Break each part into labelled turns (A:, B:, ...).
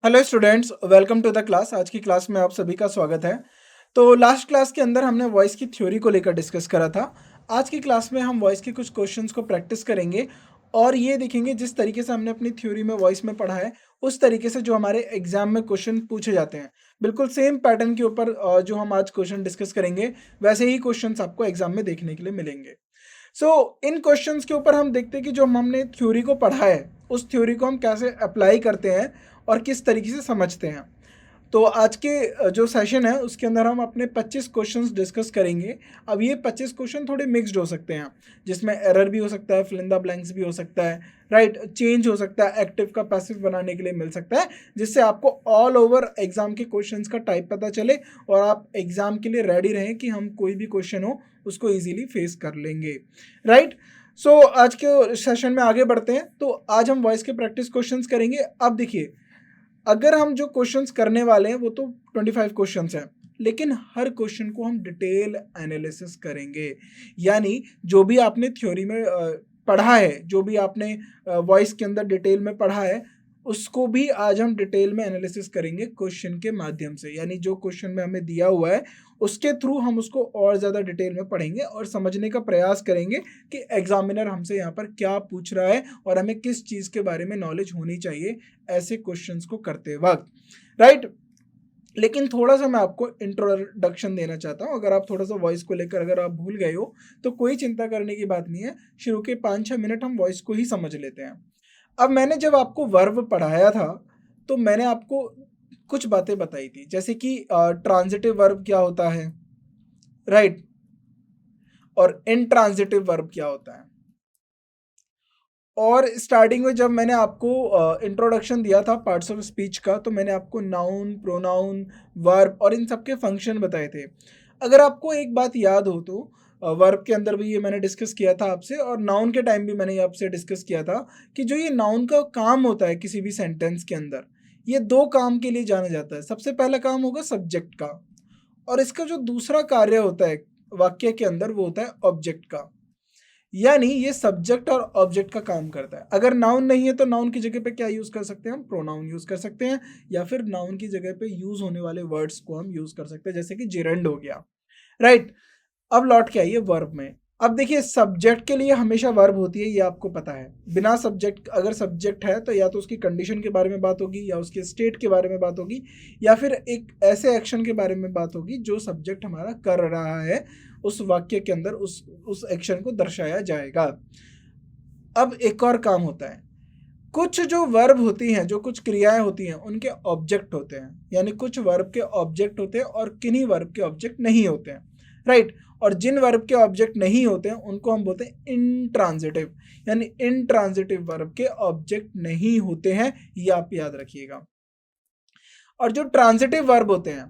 A: Hello students, welcome to the class. आज की class में आप सभी का स्वागत है। तो लास्ट क्लास के अंदर हमने वॉइस की थ्योरी को लेकर डिस्कस करा था। आज की क्लास में हम वॉइस के कुछ क्वेश्चंस को प्रैक्टिस करेंगे और ये देखेंगे जिस तरीके से हमने अपनी थ्योरी में वॉइस में पढ़ा है उस तरीके से जो हमारे एग्जाम में क्वेश्चन पूछे जाते हैं, बिल्कुल सेम पैटर्न के ऊपर जो हम आज क्वेश्चन डिस्कस करेंगे वैसे ही क्वेश्चंस आपको एग्जाम में देखने के लिए मिलेंगे। इन क्वेश्चंस के ऊपर हम देखते हैं कि जो हमने थ्योरी को पढ़ा है उस थ्योरी को हम कैसे अप्लाई करते हैं और किस तरीके से समझते हैं। तो आज के जो सेशन है उसके अंदर हम अपने 25 क्वेश्चंस डिस्कस करेंगे। अब ये 25 क्वेश्चन थोड़े मिक्स्ड हो सकते हैं, जिसमें एरर भी हो सकता है, फिल इन द ब्लैंक्स भी हो सकता है, राइट, चेंज हो सकता है, एक्टिव का पैसिव बनाने के लिए मिल सकता है, जिससे आपको ऑल ओवर एग्जाम के क्वेश्चंस का टाइप पता चले और आप एग्जाम के लिए रेडी रहें कि हम कोई भी क्वेश्चन हो उसको ईजिली फेस कर लेंगे, राइट। आज के सेशन में आगे बढ़ते हैं। तो आज हम वॉइस के प्रैक्टिस क्वेश्चंस करेंगे। अब देखिए, अगर हम जो क्वेश्चंस करने वाले हैं वो तो 25 क्वेश्चंस हैं, लेकिन हर क्वेश्चन को हम डिटेल एनालिसिस करेंगे। यानी जो भी आपने थ्योरी में पढ़ा है, जो भी आपने वॉइस के अंदर डिटेल में पढ़ा है, उसको भी आज हम डिटेल में एनालिसिस करेंगे क्वेश्चन के माध्यम से। यानी जो क्वेश्चन में हमें दिया हुआ है उसके थ्रू हम उसको और ज़्यादा डिटेल में पढ़ेंगे और समझने का प्रयास करेंगे कि एग्जामिनर हमसे यहाँ पर क्या पूछ रहा है और हमें किस चीज़ के बारे में नॉलेज होनी चाहिए ऐसे क्वेश्चंस को करते वक्त, राइट। लेकिन थोड़ा सा मैं आपको इंट्रोडक्शन देना चाहता हूँ। अगर आप थोड़ा सा वॉइस को लेकर अगर आप भूल गए हो तो कोई चिंता करने की बात नहीं है। शुरू के 5-6 मिनट हम वॉइस को ही समझ लेते हैं। अब मैंने जब आपको वर्ब पढ़ाया था तो मैंने आपको कुछ बातें बताई थी, जैसे कि ट्रांजिटिव वर्ब क्या होता है, राइट, और इनट्रांजिटिव वर्ब क्या होता है। और स्टार्टिंग में जब मैंने आपको इंट्रोडक्शन दिया था पार्ट्स ऑफ स्पीच का, तो मैंने आपको नाउन, प्रोनाउन, वर्ब और इन सब के फंक्शन बताए थे। अगर आपको एक बात याद हो तो वर्ब के अंदर भी ये मैंने डिस्कस किया था आपसे और नाउन के टाइम भी मैंने ये आपसे डिस्कस किया था कि जो ये नाउन का काम होता है किसी भी सेंटेंस के अंदर, ये दो काम के लिए जाना जाता है। सबसे पहला काम होगा सब्जेक्ट का और इसका जो दूसरा कार्य होता है वाक्य के अंदर वो होता है ऑब्जेक्ट का। यानी ये सब्जेक्ट और ऑब्जेक्ट का काम करता है। अगर नाउन नहीं है तो नाउन की जगह पे क्या यूज कर सकते हैं, हम प्रोनाउन यूज कर सकते हैं, या फिर नाउन की जगह पे यूज होने वाले वर्ड्स को हम यूज कर सकते हैं, जैसे कि जिरेंड हो गया, राइट। अब लौट के आइए वर्ब में। अब देखिए, सब्जेक्ट के लिए हमेशा वर्ब होती है, ये आपको पता है। बिना सब्जेक्ट, अगर सब्जेक्ट है तो या तो उसकी कंडीशन के बारे में बात होगी, या उसके स्टेट के बारे में बात होगी, या फिर एक ऐसे एक्शन के बारे में बात होगी जो सब्जेक्ट हमारा कर रहा है, उस वाक्य के अंदर उस एक्शन को दर्शाया जाएगा। अब एक और काम होता है, कुछ जो वर्ब होती हैं, जो कुछ क्रियाएं होती हैं, उनके ऑब्जेक्ट होते हैं। यानी कुछ वर्ब के ऑब्जेक्ट होते हैं और किन्हीं वर्ब के ऑब्जेक्ट नहीं होते हैं, राइट। और जिन वर्ब के ऑब्जेक्ट नहीं होते हैं उनको हम बोलते हैं इनट्रांजिटिव। यानी इनट्रांजिटिव वर्ब के ऑब्जेक्ट नहीं होते हैं, ये आप याद रखिएगा। और जो ट्रांजिटिव वर्ब होते हैं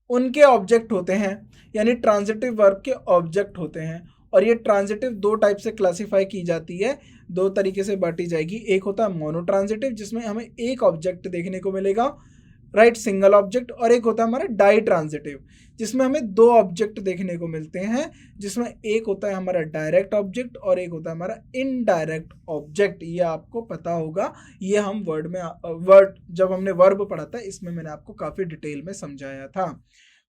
A: उनके ऑब्जेक्ट होते हैं, यानी ट्रांजिटिव वर्ब के ऑब्जेक्ट होते हैं। और ये ट्रांजिटिव दो टाइप से क्लासिफाई की जाती है, दो तरीके से बांटी जाएगी। एक होता है मोनोट्रांजिटिव, जिसमें हमें एक ऑब्जेक्ट देखने को मिलेगा, राइट, सिंगल ऑब्जेक्ट। और एक होता है हमारा डाई ट्रांजिटिव, जिसमें हमें दो ऑब्जेक्ट देखने को मिलते हैं, जिसमें एक होता है हमारा डायरेक्ट ऑब्जेक्ट और एक होता है हमारा इनडायरेक्ट ऑब्जेक्ट। ये आपको पता होगा। ये हम वर्ड जब हमने वर्ब पढ़ा था इसमें मैंने आपको काफी डिटेल में समझाया था।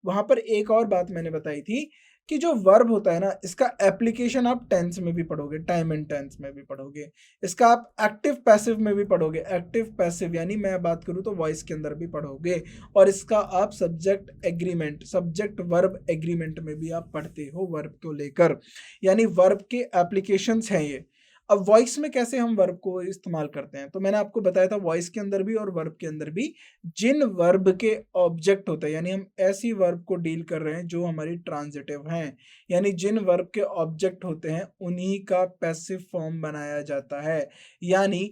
A: वहां पर एक और बात मैंने बताई थी कि जो वर्ब होता है ना, इसका एप्लीकेशन आप टेंस में भी पढ़ोगे, टाइम एंड टेंस में भी पढ़ोगे। इसका आप एक्टिव पैसिव में भी पढ़ोगे। एक्टिव पैसिव यानी मैं बात करूँ तो वॉइस के अंदर भी पढ़ोगे। और इसका आप subject agreement, subject verb agreement में भी आप पढ़ते हो वर्ब को लेकर। यानी वर्ब के एप्लीकेशंस हैं ये। अब वॉइस में कैसे हम वर्ब को इस्तेमाल करते हैं, तो मैंने आपको बताया था वॉइस के अंदर भी और वर्ब के अंदर भी जिन वर्ब के ऑब्जेक्ट होते हैं, यानी हम ऐसी वर्ब को डील कर रहे हैं जो हमारी ट्रांजिटिव हैं, यानी जिन वर्ब के ऑब्जेक्ट होते हैं उन्हीं का पैसिव फॉर्म बनाया जाता है। यानी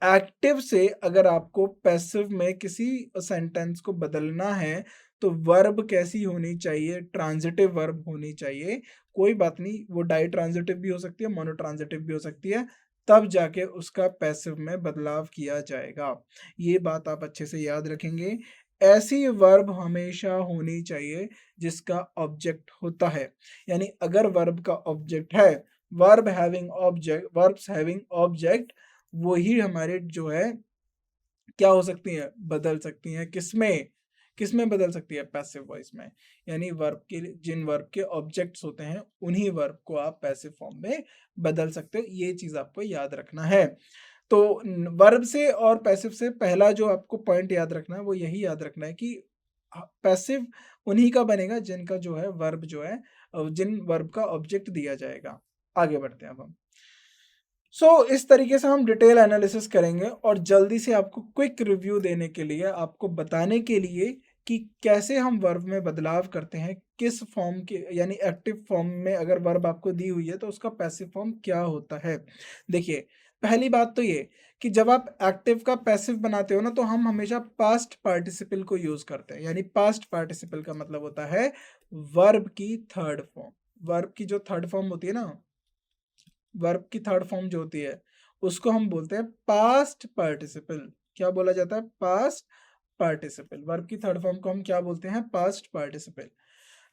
A: एक्टिव से अगर आपको पैसिव में किसी सेंटेंस को बदलना है तो वर्ब कैसी होनी चाहिए, ट्रांजिटिव वर्ब होनी चाहिए। कोई बात नहीं, वो डाई ट्रांजिटिव भी हो सकती है, मोनो ट्रांजिटिव भी हो सकती है, तब जाके उसका पैसिव में बदलाव किया जाएगा। ये बात आप अच्छे से याद रखेंगे। ऐसी वर्ब हमेशा होनी चाहिए जिसका ऑब्जेक्ट होता है। यानी अगर वर्ब का ऑब्जेक्ट है, verb having object, verbs having object, वही हमारे जो है क्या हो सकती हैं, बदल सकती हैं। किसमें किसमें बदल सकती है, पैसिव वॉइस में। यानी वर्ब के जिन वर्ब के ऑब्जेक्ट्स होते हैं उन्हीं वर्ब को आप पैसिव फॉर्म में बदल सकते हो, ये चीज आपको याद रखना है। तो वर्ब से और पैसिव से पहला जो आपको पॉइंट याद रखना है वो यही याद रखना है कि पैसिव उन्हीं का बनेगा जिनका जो है वर्ब जो है जिन वर्ब का ऑब्जेक्ट दिया जाएगा। आगे बढ़ते हैं अब हम। इस तरीके से हम डिटेल एनालिसिस करेंगे और जल्दी से आपको क्विक रिव्यू देने के लिए, आपको बताने के लिए कि कैसे हम वर्ब में बदलाव करते हैं, किस फॉर्म के यानी एक्टिव फॉर्म में अगर वर्ब आपको दी हुई है तो उसका पैसिव फॉर्म क्या होता है। देखिए, पहली बात तो ये कि जब आप एक्टिव का पैसिव बनाते हो ना तो हम हमेशा पास्ट पार्टिसिपल को यूज करते हैं। यानी पास्ट पार्टिसिपल का मतलब होता है वर्ब की थर्ड फॉर्म। वर्ब की जो थर्ड फॉर्म होती है ना, वर्ब की थर्ड फॉर्म जो होती है उसको हम बोलते हैं पास्ट पार्टिसिपल। क्या बोला जाता है, पास्ट पार्टिसिपल। वर्ब की थर्ड फॉर्म को हम क्या बोलते हैं, पास्ट पार्टिसिपल।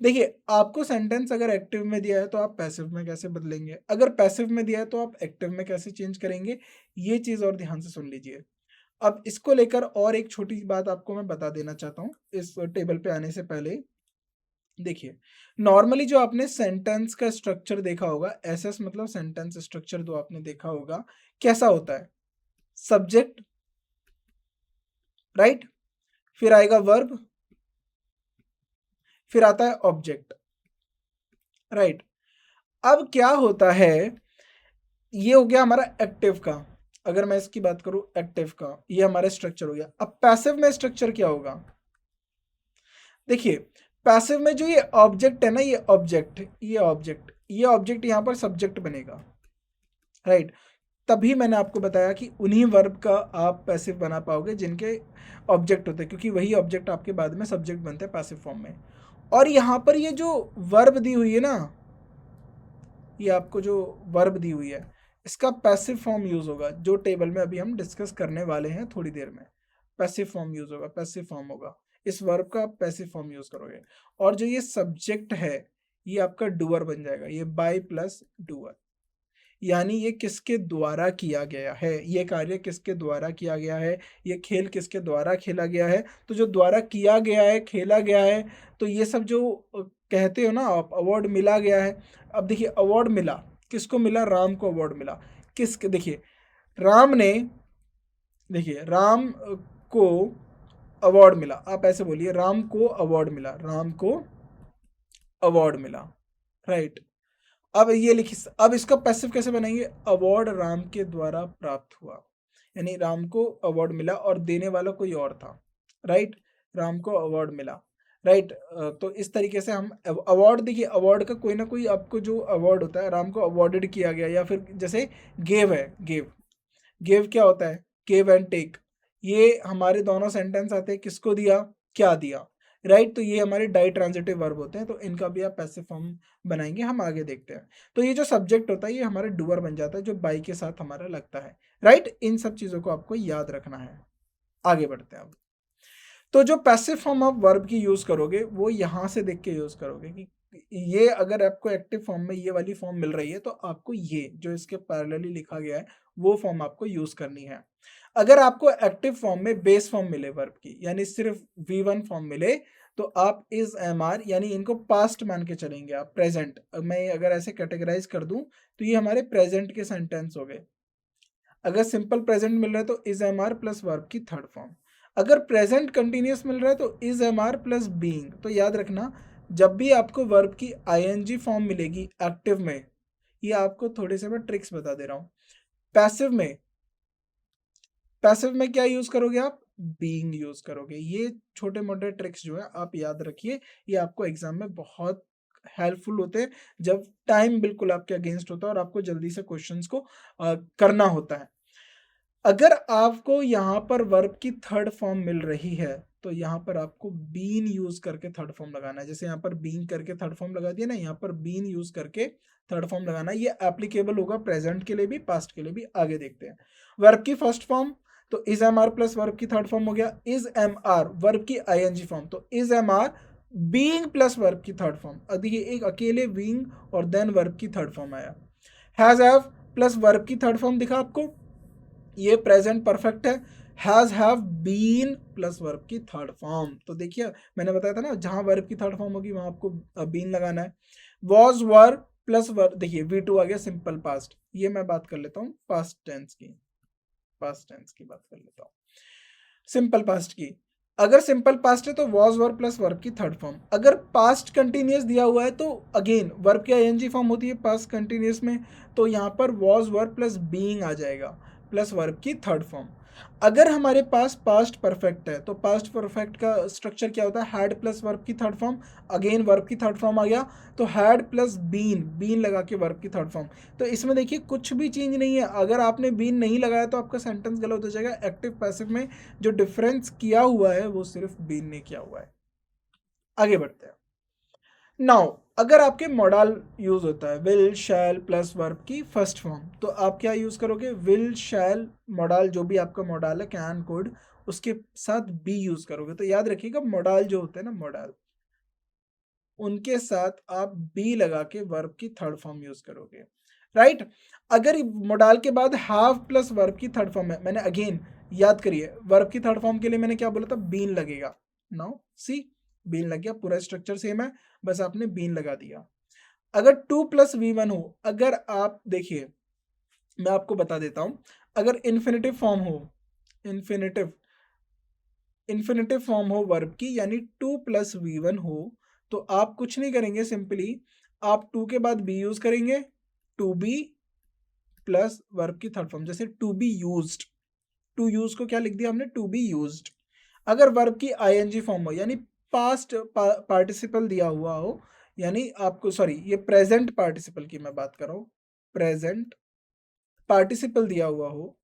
A: देखिए, आपको सेंटेंस अगर एक्टिव में दिया है तो आप पैसिव में कैसे बदलेंगे, अगर पैसिव में दिया है तो आप एक्टिव में कैसे चेंज करेंगे, ये चीज और ध्यान से सुन लीजिए। अब इसको लेकर और एक छोटी सी बात आपको मैं बता देना चाहता हूँ इस टेबल पे आने से पहले। देखिए, नॉर्मली जो आपने सेंटेंस का स्ट्रक्चर देखा होगा, एसएस मतलब सेंटेंस स्ट्रक्चर जो आपने देखा होगा, कैसा होता है, सब्जेक्ट, राइट, फिर आएगा वर्ब, फिर आता है ऑब्जेक्ट, राइट। अब क्या होता है, ये हो गया हमारा एक्टिव का। अगर मैं इसकी बात करूं एक्टिव का, ये हमारा स्ट्रक्चर हो गया। अब पैसिव में स्ट्रक्चर क्या होगा, देखिए, पैसिव में जो ये ऑब्जेक्ट है ना, ये ऑब्जेक्ट यहां पर सब्जेक्ट बनेगा, राइट। तभी मैंने आपको बताया कि उन्हीं वर्ब का आप पैसिव बना पाओगे जिनके ऑब्जेक्ट होते हैं, क्योंकि वही ऑब्जेक्ट आपके बाद में सब्जेक्ट बनते हैं पैसिव फॉर्म में। और यहाँ पर ये जो वर्ब दी हुई है ना, ये आपको जो वर्ब दी हुई है इसका पैसिव फॉर्म यूज होगा, जो टेबल में अभी हम डिस्कस करने वाले हैं थोड़ी देर में। पैसिव फॉर्म यूज होगा, पैसिव फॉर्म होगा, इस वर्ब का पैसिव फॉर्म यूज करोगे। और जो ये सब्जेक्ट है ये आपका डूअर बन जाएगा, ये बाय प्लस डूअर। यानी ये किसके द्वारा किया गया है, ये कार्य किसके द्वारा किया गया है, ये खेल किसके द्वारा खेला गया है। तो जो द्वारा किया गया है, खेला गया है, तो ये सब जो कहते हो ना आप, अवार्ड मिला गया है। अब देखिए, अवार्ड मिला किसको मिला, राम को अवार्ड मिला। किसके, देखिए राम ने, देखिए राम को अवार्ड मिला। आप ऐसे बोलिए, राम को अवार्ड मिला, राम को अवार्ड मिला, राइट। अब ये लिखिए, अब इसका पैसिव कैसे बनाएंगे, अवार्ड राम के द्वारा प्राप्त हुआ। यानी राम को अवार्ड मिला और देने वाला कोई और था, राइट। राम को अवार्ड मिला, राइट। तो इस तरीके से हम अवार्ड, देखिए अवार्ड का कोई ना कोई आपको जो अवार्ड होता है, राम को अवार्डेड किया गया, या फिर जैसे गेव है, गेव, गेव क्या होता है, गेव एंड टेक। ये हमारे दोनों सेंटेंस आते हैं, किसको दिया, क्या दिया, राइट। तो ये हमारे डाई ट्रांजिटिव वर्ब होते हैं, तो इनका भी आप पैसिव फॉर्म बनाएंगे, हम आगे देखते हैं। तो ये जो सब्जेक्ट होता है ये हमारा डूअर बन जाता है, जो बाई के साथ हमारा लगता है, राइट। इन सब चीजों को आपको याद रखना है। आगे बढ़ते हैं अब। तो जो पैसिव फॉर्म ऑफ वर्ब की यूज करोगे वो यहां से देख के यूज करोगे कि ये अगर आपको एक्टिव फॉर्म में ये वाली फॉर्म मिल रही है तो आपको ये जो इसके पैरेलली लिखा गया है वो फॉर्म आपको यूज करनी है। अगर आपको एक्टिव फॉर्म में बेस फॉर्म मिले वर्ब की, यानी सिर्फ V1 फॉर्म मिले, तो आप इज एम आर यानी इनको पास्ट मान के चलेंगे आप, प्रेजेंट। मैं अगर ऐसे कैटेगराइज कर दूं तो ये हमारे प्रेजेंट के सेंटेंस हो गए। अगर सिंपल प्रेजेंट मिल रहा है तो is am are plus verb की थर्ड फॉर्म। अगर प्रेजेंट कंटिन्यूस मिल रहा है तो is am are plus being. तो याद रखना, जब भी आपको वर्ब की आईएनजी फॉर्म मिलेगी एक्टिव में, ये आपको थोड़े से मैं ट्रिक्स बता दे रहा हूं। पैसिव में, पैसिव में क्या यूज करोगे आप, बीइंग यूज करोगे। ये छोटे मोटे ट्रिक्स जो है आप याद रखिए, ये आपको एग्जाम में बहुत हेल्पफुल होते हैं जब टाइम बिल्कुल आपके अगेंस्ट होता है और आपको जल्दी से क्वेश्चंस को करना होता है। अगर आपको यहाँ पर वर्ब की थर्ड फॉर्म मिल रही है तो यहाँ पर आपको बीन यूज करके थर्ड फॉर्म लगाना है। जैसे यहाँ पर बीन करके थर्ड फॉर्म लगा दिया ना, यहाँ पर बीन यूज करके थर्ड फॉर्म लगाना है। ये एप्लीकेबल होगा प्रेजेंट के लिए भी, पास्ट के लिए भी। आगे देखते हैं वर्ब की फर्स्ट फॉर्म, तो is am are plus verb की थर्ड फॉर्म हो गया इज एम आर, वर्ब की आईएनजी फॉर्म, तो is am are being plus verb की थर्ड फॉर्म। अब देखिए, एक अकेले बीइंग और देन वर्ब की थर्ड फॉर्म आया। हैज हैव प्लस वर्ब की थर्ड फॉर्म दिखा आपको, ये प्रेजेंट परफेक्ट है। Has have been plus verb की थर्ड फॉर्म। तो देखिए मैंने बताया था ना, जहां वर्ब की थर्ड फॉर्म होगी वहां आपको बीन लगाना है। वॉज वर प्लस वर्ब, देखिए V2 आ गया सिंपल पास्ट। ये मैं बात कर लेता हूँ पास्ट टेंस की, पास्ट टेंस की बात कर लेता हूँ, सिंपल पास्ट की। अगर सिंपल पास्ट है तो वॉज वर्ब प्लस वर्ब की थर्ड फॉर्म। अगर पास्ट कंटिन्यूस दिया हुआ है तो अगेन वर्ब की आईएनजी फॉर्म होती है पास्ट कंटिन्यूस में, तो यहाँ पर वॉज वर्ब प्लस बीइंग आ जाएगा प्लस वर्ब की थर्ड फॉर्म। अगर हमारे पास पास्ट परफेक्ट है तो पास्ट परफेक्ट का स्ट्रक्चर क्या होता है, हैड प्लस वर्ब की थर्ड फॉर्म, अगेन वर्ब की थर्ड फॉर्म आ गया, तो हैड प्लस बीन, बीन लगा के वर्ब की थर्ड फॉर्म। तो इसमें देखिए कुछ भी चेंज नहीं है, अगर आपने बीन नहीं लगाया तो आपका सेंटेंस गलत हो जाएगा। एक्टिव पैसिव में जो डिफरेंस किया हुआ है वो सिर्फ बीन ने किया हुआ है। आगे बढ़ते हैं। नाउ अगर आपके मॉडल यूज होता है विल शैल प्लस वर्ब की फर्स्ट फॉर्म, तो आप क्या यूज करोगे, विल शैल मॉडल, जो भी आपका मॉडल है कैन कुड, उसके साथ बी यूज करोगे। तो याद रखिएगा मॉडल जो होते हैं ना, मॉडल, उनके साथ आप बी लगा के वर्ब की थर्ड फॉर्म यूज करोगे, राइट। अगर मॉडल के बाद हैव प्लस वर्ब की थर्ड फॉर्म है, मैंने अगेन याद करिए वर्ब की थर्ड फॉर्म के लिए मैंने क्या बोला था, बीन लगेगा। नाउ सी, बीन लग गया, पूरा स्ट्रक्चर सेम है, बस आपने बीन लगा दिया। अगर 2 + V1 हो, अगर आप देखिए मैं आपको बता देता हूं, अगर इन्फिनेटिव फॉर्म हो, इन्फिनेटिव इन्फिनेटिव फॉर्म हो वर्ब की, यानी 2 + V1 हो, तो आप कुछ नहीं करेंगे, सिंपली आप टू के बाद बी यूज करेंगे, टू बी प्लस वर्ब की थर्ड फॉर्म, जैसे to be used, to use को क्या लिख दिया हमने, टू बी यूज्ड। अगर वर्ब की आईएनजी फॉर्म हो, यानी पास्ट पार्टिसिपल दिया हुआ हो, यानी आपको सॉरी ये प्रेजेंट पार्टिसिपल की मैं बात कर रहा हूं, प्रेजेंट पार्टिसिपल दिया हुआ हो,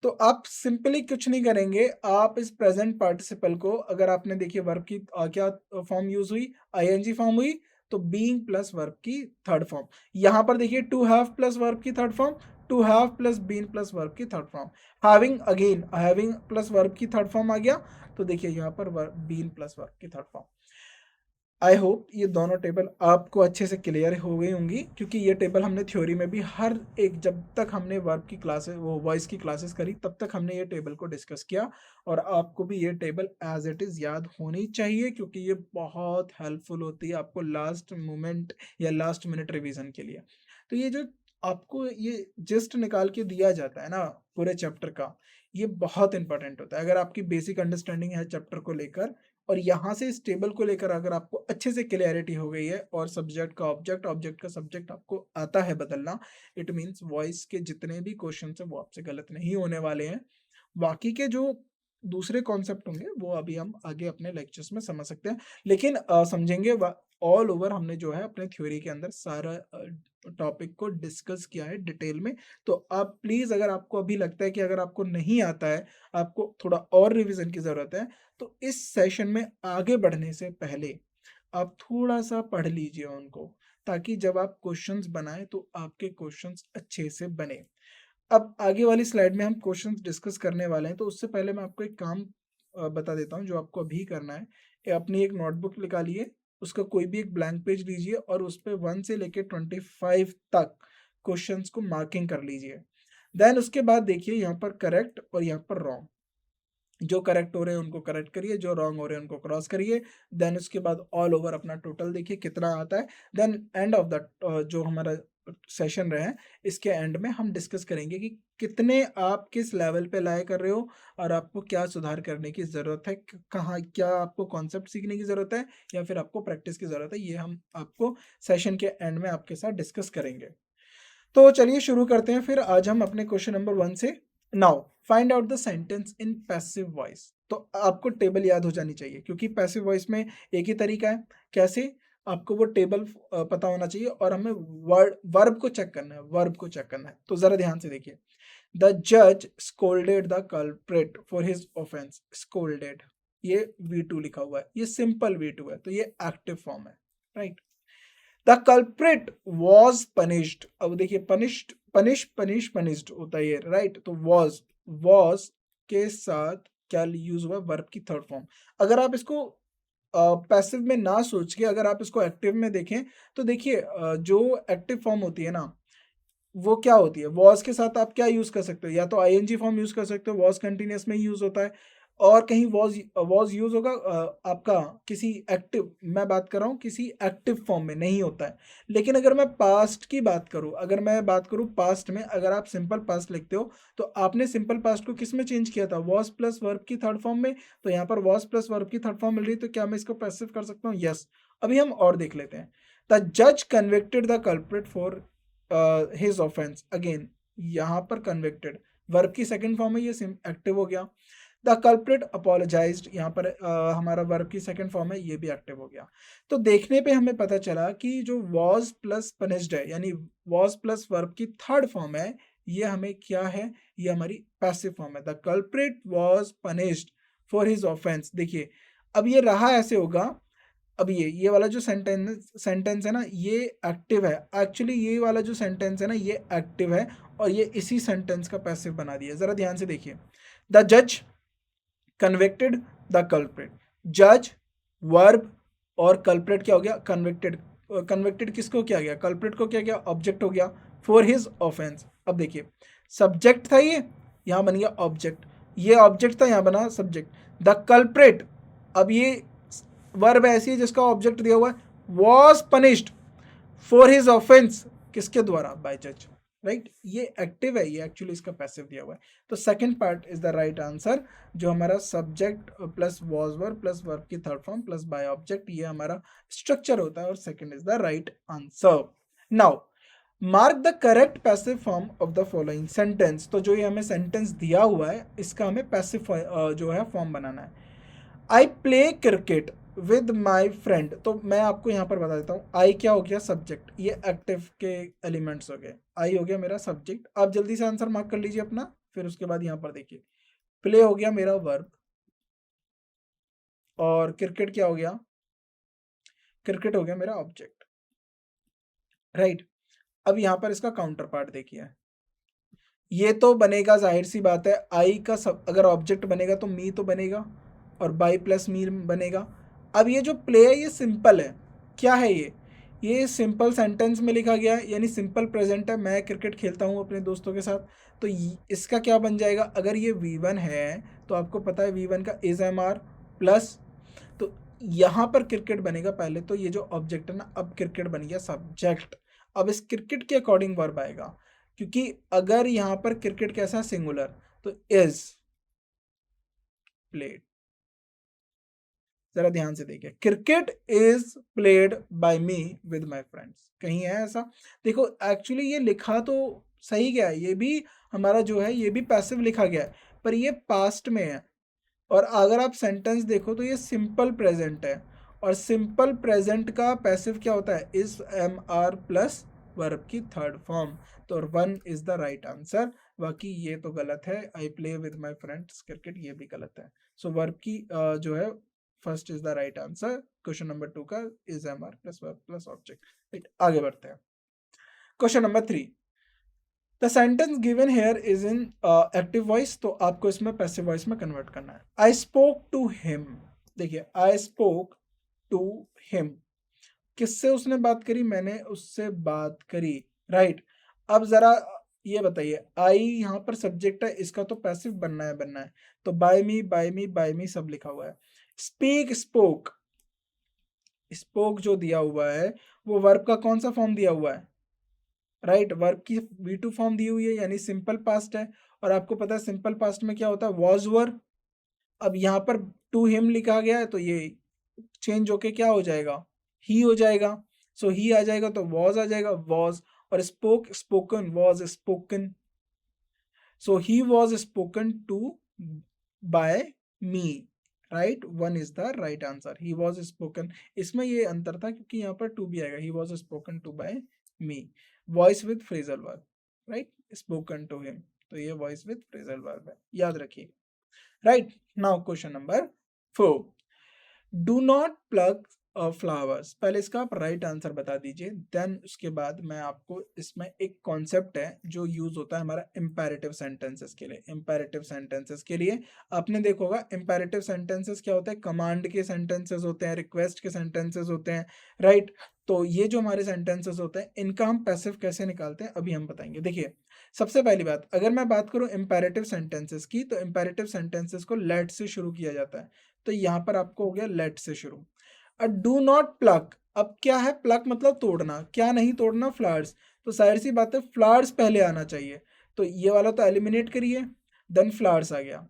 A: तो आप सिंपली कुछ नहीं करेंगे, आप इस प्रेजेंट पार्टिसिपल को, अगर आपने देखिए वर्ब की क्या फॉर्म यूज हुई, आईएनजी फॉर्म हुई, तो बीइंग प्लस वर्ब की थर्ड फॉर्म। यहां पर देखिए टू हैव प्लस वर्ब की third form, to have plus been plus verb की third form, having again having plus verb की थर्ड फॉर्म आ गया, तो देखिए यहाँ पर बीन प्लस वर्ब की थर्ड फॉर्म। आई होप ये दोनों टेबल आपको अच्छे से क्लियर हो गई होंगी, क्योंकि ये टेबल हमने थ्योरी में भी हर एक, जब तक हमने वर्ब की क्लासेस, वो वॉइस की क्लासेस करी, तब तक हमने ये टेबल को डिस्कस किया, और आपको भी ये टेबल एज इट इज़ याद होनी चाहिए, क्योंकि ये बहुत हेल्पफुल होती है आपको लास्ट मोमेंट या लास्ट मिनट रिवीजन के लिए। तो ये जो आपको ये जस्ट निकाल के दिया जाता है ना पूरे चैप्टर का, ये बहुत इंपॉर्टेंट होता है। अगर आपकी बेसिक अंडरस्टैंडिंग है चैप्टर को लेकर, और यहाँ से इस टेबल को लेकर अगर आपको अच्छे से क्लियरिटी हो गई है, और सब्जेक्ट का ऑब्जेक्ट, ऑब्जेक्ट का सब्जेक्ट आपको आता है बदलना, इट मीन्स वॉइस के जितने भी क्वेश्चन है वो आपसे गलत नहीं होने वाले हैं। बाकी के जो दूसरे कॉन्सेप्ट होंगे वो अभी हम आगे अपने लेक्चर्स में समझ सकते हैं, लेकिन समझेंगे ऑल ओवर हमने जो है अपने थ्योरी के अंदर सारा टॉपिक को डिस्कस किया है डिटेल में। तो आप प्लीज, अगर आपको अभी लगता है कि अगर आपको नहीं आता है, आपको थोड़ा और रिवीजन की जरूरत है, तो इस सेशन में आगे बढ़ने से पहले आप थोड़ा सा पढ़ लीजिए उनको, ताकि जब आप क्वेश्चंस बनाएं तो आपके क्वेश्चंस अच्छे से बने। अब आगे वाली स्लाइड में हम क्वेश्चंस डिस्कस करने वाले हैं, तो उससे पहले मैं आपको एक काम बता देता हूं जो आपको अभी करना है। अपनी एक नोटबुक निकालिए, उसका कोई भी एक ब्लैंक पेज लीजिए, और उस पर 1 से लेकर 25 तक क्वेश्चंस को मार्किंग कर लीजिए। देन उसके बाद देखिए यहाँ पर करेक्ट और यहाँ पर रॉन्ग, जो करेक्ट हो रहे हैं उनको करेक्ट करिए, जो रॉन्ग हो रहे हैं उनको क्रॉस करिए। देन उसके बाद ऑल ओवर अपना टोटल देखिए कितना आता है। देन एंड ऑफ द जो हमारा सेशन रहे हैं, इसके एंड में हम डिस्कस करेंगे कि कितने आप किस लेवल पे लाए कर रहे हो, और आपको क्या सुधार करने की ज़रूरत है, कहाँ क्या आपको कॉन्सेप्ट सीखने की ज़रूरत है, या फिर आपको प्रैक्टिस की ज़रूरत है। ये हम आपको सेशन के एंड में आपके साथ डिस्कस करेंगे। तो चलिए शुरू करते हैं फिर आज हम अपने क्वेश्चन नंबर 1 से। Now find out the sentence in passive voice. तो आपको टेबल याद हो जानी चाहिए, क्योंकि पैसिव वॉइस में एक ही तरीका है। कैसे, आपको वो टेबल पता होना चाहिए, और हमें वर्ब को चेक करना है, वर्ब को चेक करना है। तो जरा ध्यान से देखिए, द जज scolded the culprit for his offence. Scolded, ये V2 लिखा हुआ है, ये सिंपल V2 है, तो ये एक्टिव फॉर्म है, right. The culprit was punished, अब देखिए पनिश्ड, पनिश्ड होता है ये, राइट। तो वॉज के साथ क्या यूज हुआ, वर्ब की थर्ड फॉर्म। अगर आप इसको पैसिव में ना सोच के अगर आप इसको एक्टिव में देखें, तो देखिए जो एक्टिव फॉर्म होती है ना, वो क्या होती है, वॉज के साथ आप क्या यूज कर सकते हो, या तो आईएनजी फॉर्म यूज कर सकते हो, वॉज कंटिन्यूस में यूज होता है, और कहीं वॉज यूज होगा आपका किसी एक्टिव, मैं बात कर रहा हूँ किसी एक्टिव फॉर्म में नहीं होता है। लेकिन अगर मैं पास्ट की बात करूँ, अगर मैं बात करूँ पास्ट में, अगर आप सिंपल पास्ट लिखते हो तो आपने सिंपल पास्ट को किस में चेंज किया था, वॉज प्लस वर्ब की थर्ड फॉर्म में। तो यहाँ पर वॉज प्लस वर्ब की थर्ड फॉर्म मिल रही है, तो क्या मैं इसको पैसिव कर सकता हूँ, यस। अभी हम और देख लेते हैं। द जज convicted the culprit for his offence, again यहाँ पर कन्विक्टेड वर्ब की सेकंड फॉर्म है, ये एक्टिव हो गया। द कल्प्रिट अपोलोजाइज्ड, यहाँ पर हमारा वर्ब की सेकंड फॉर्म है, ये भी एक्टिव हो गया। तो देखने पे हमें पता चला कि जो वॉज प्लस पनिश्ड है, यानी वॉज प्लस वर्ब की थर्ड फॉर्म है, ये हमें क्या है, ये हमारी पैसिव फॉर्म है। The culprit was punished for his offence. देखिए अब ये रहा ऐसे होगा, अब ये वाला जो सेंटेंस है ना, ये एक्टिव है, एक्चुअली ये वाला जो सेंटेंस है ना, ये एक्टिव है, और ये इसी सेंटेंस का पैसिव बना दिया। जरा ध्यान से देखिए, द जज कन्विक्टेड द कल्प्रिट, जज वर्ब और कल्प्रिट क्या हो गया, कन्विक्टेड। कन्विक्टेड किसको किया गया, कल्प्रिट को क्या गया, ऑब्जेक्ट हो गया, फॉर हिज ऑफेंस। अब देखिए सब्जेक्ट था ये, यहां बन गया ऑब्जेक्ट, ये ऑब्जेक्ट था, यहां बना सब्जेक्ट, द कल्प्रिट। अब ये वर्ब ऐसी है जिसका ऑब्जेक्ट दिया हुआ है, was punished for his offence, किसके द्वारा, बाय जज, राइट। ये एक्टिव है, ये एक्चुअली इसका पैसिव दिया हुआ है। तो second part is the right answer, जो हमारा subject plus was verb plus verb की third form plus by object, ये हमारा स्ट्रक्चर होता है, और second is the right answer. Now mark the correct passive form of the following sentence. तो जो ये हमें सेंटेंस दिया हुआ है, इसका हमें पैसिव जो है फॉर्म बनाना है। I play cricket with my friend, तो मैं आपको यहाँ पर बता देता हूँ, आई क्या हो गया, सब्जेक्ट, ये एक्टिव के एलिमेंट्स हो गए, आई हो गया मेरा सब्जेक्ट। आप जल्दी से आंसर मार्क कर लीजिए अपना, फिर उसके बाद यहाँ पर देखिए, प्ले हो गया मेरा वर्ब, और क्रिकेट क्या हो गया, क्रिकेट हो गया मेरा ऑब्जेक्ट, राइट। अब यहाँ पर इसका काउंटर पार्ट देखिए, ये तो बनेगा, जाहिर सी बात है, आई का सब अगर ऑब्जेक्ट बनेगा तो मी तो बनेगा, और बाई प्लस मी बनेगा। अब ये जो प्ले है, ये सिंपल है, क्या है ये सिंपल सेंटेंस में लिखा गया है, यानी सिंपल प्रेजेंट है, मैं क्रिकेट खेलता हूँ अपने दोस्तों के साथ। तो इसका क्या बन जाएगा, अगर ये V1 है तो आपको पता है V1 का इज एम आर प्लस, तो यहाँ पर क्रिकेट बनेगा पहले, तो ये जो ऑब्जेक्ट है ना, अब क्रिकेट बन गया सब्जेक्ट। अब इस क्रिकेट के अकॉर्डिंग वर्ब आएगा, क्योंकि अगर यहाँ पर क्रिकेट कैसा है, सिंगुलर, तो इज प्लेड। जरा ध्यान से देखिए, cricket is played by me with my friends, कहीं है ऐसा, देखो एक्चुअली ये लिखा तो सही गया है, ये भी हमारा जो है, ये भी पैसिव लिखा गया है, पर ये पास्ट में है। और अगर आप सेंटेंस देखो तो ये सिंपल प्रेजेंट है, और सिंपल प्रेजेंट का पैसिव क्या होता है, is am are plus verb की थर्ड फॉर्म। तो 1 इज द राइट आंसर, बाकी ये तो गलत है, I play with my friends cricket, ये भी गलत है। सो वर्ब की जो है first is the right answer, question number 2 का is am are plus verb plus object. आगे बढ़ते हैं, question number 3, the sentence given here is in active voice, तो आपको इसमें पैसिव वॉइस में कन्वर्ट करना है। आई स्पोक टू हिम, देखिए आई स्पोक टू हिम, किससे उसने बात करी, मैंने उससे बात करी, राइट। अब जरा ये बताइए, आई यहाँ पर सब्जेक्ट है, इसका तो पैसिव बनना है, तो बाय मी सब लिखा हुआ है। स्पीक स्पोक, स्पोक जो दिया हुआ है, वो वर्ब का कौन सा फॉर्म दिया हुआ है, राइट, वर्ब की V2 फॉर्म दी हुई है, यानी सिंपल पास्ट है, और आपको पता है सिंपल पास्ट में क्या होता है, वॉज वर। अब यहाँ पर टू हिम लिखा गया है, तो ये चेंज होके क्या हो जाएगा, ही हो जाएगा। सो ही आ जाएगा तो वॉज आ जाएगा, वॉज, और spoke spoken, was spoken, so he was spoken to by me, right. 1 is the right answer, he was spoken, इसमें ये अंतर था क्योंकि यहाँ पर टू भी आएगा, he was spoken to by me, voice with phrasal verb, right, spoken to him, तो ये वॉइस विद फ्रेजल वर्ब है, याद रखिए, राइट। Now question number 4, do not plug flowers. पहले इसका आप राइट आंसर बता दीजिए, देन उसके बाद मैं आपको इसमें एक कॉन्सेप्ट है जो यूज होता है हमारा इंपेरेटिव सेंटेंसेस के लिए। इंपेरेटिव सेंटेंसेस के लिए आपने देखा होगा, इंपेरेटिव सेंटेंसेस क्या होता है, कमांड के सेंटेंसेस होते हैं, रिक्वेस्ट के सेंटेंसेस होते हैं, राइट। तो ये जो हमारे सेंटेंसेस होते हैं इनका हम पैसिव कैसे निकालते हैं अभी हम बताएंगे। देखिए सबसे पहली बात, अगर मैं बात करूं इंपेरेटिव सेंटेंसेस की, तो इंपेरेटिव सेंटेंसेस को लेट से शुरू किया जाता है। तो यहाँ पर आपको हो गया लेट से शुरू। डू नॉट प्लक, अब क्या है, प्लक मतलब तोड़ना, क्या नहीं तोड़ना, फ्लावर्स। तो जाहिर सी बात है फ्लावर्स पहले आना चाहिए, तो ये वाला तो एलिमिनेट करिए, देन फ्लावर्स आ गया।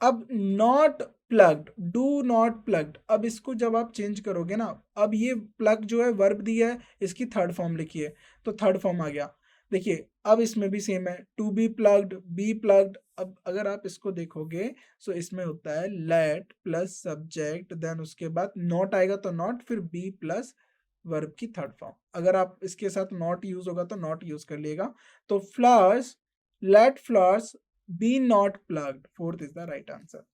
A: अब not plugged, do not plugged, अब इसको जब आप चेंज करोगे ना, अब ये प्लग जो है वर्ब दिया है, इसकी थर्ड फॉर्म लिखिए, तो थर्ड फॉर्म आ गया। देखिए अब इसमें भी सेम है, to be plugged, be plugged. अब अगर आप इसको देखोगे सो इसमें होता है लेट प्लस सब्जेक्ट, देन उसके बाद नॉट आएगा तो नॉट, फिर बी प्लस वर्ब की थर्ड फॉर्म। अगर आप इसके साथ नॉट यूज होगा तो नॉट यूज कर लिएगा। तो flowers, let flowers be not plucked, fourth is the right answer,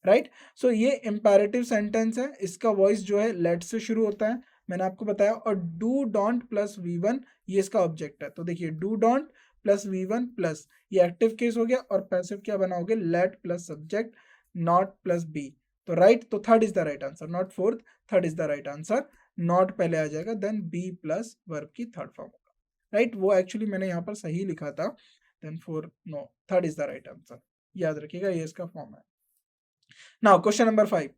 A: right. So ये इंपेरेटिव सेंटेंस है, इसका वॉइस जो है लेट से शुरू होता है, मैंने आपको बताया। और डू डोंट प्लस वी1 ये इसका ऑब्जेक्ट है। तो देखिए do don't plus V one plus, ये एक्टिव केस हो गया, और पैसिव क्या बनाओगे, let plus subject not plus be. तो राइट, तो third is the right answer, not fourth, third is the right answer. Not पहले आ जाएगा, देन बी प्लस वर्ब की थर्ड फॉर्म होगा, राइट। वो एक्चुअली मैंने यहाँ पर सही लिखा था, then four no, third is the right answer, याद रखिएगा ये इसका फॉर्म है। Now question number 5,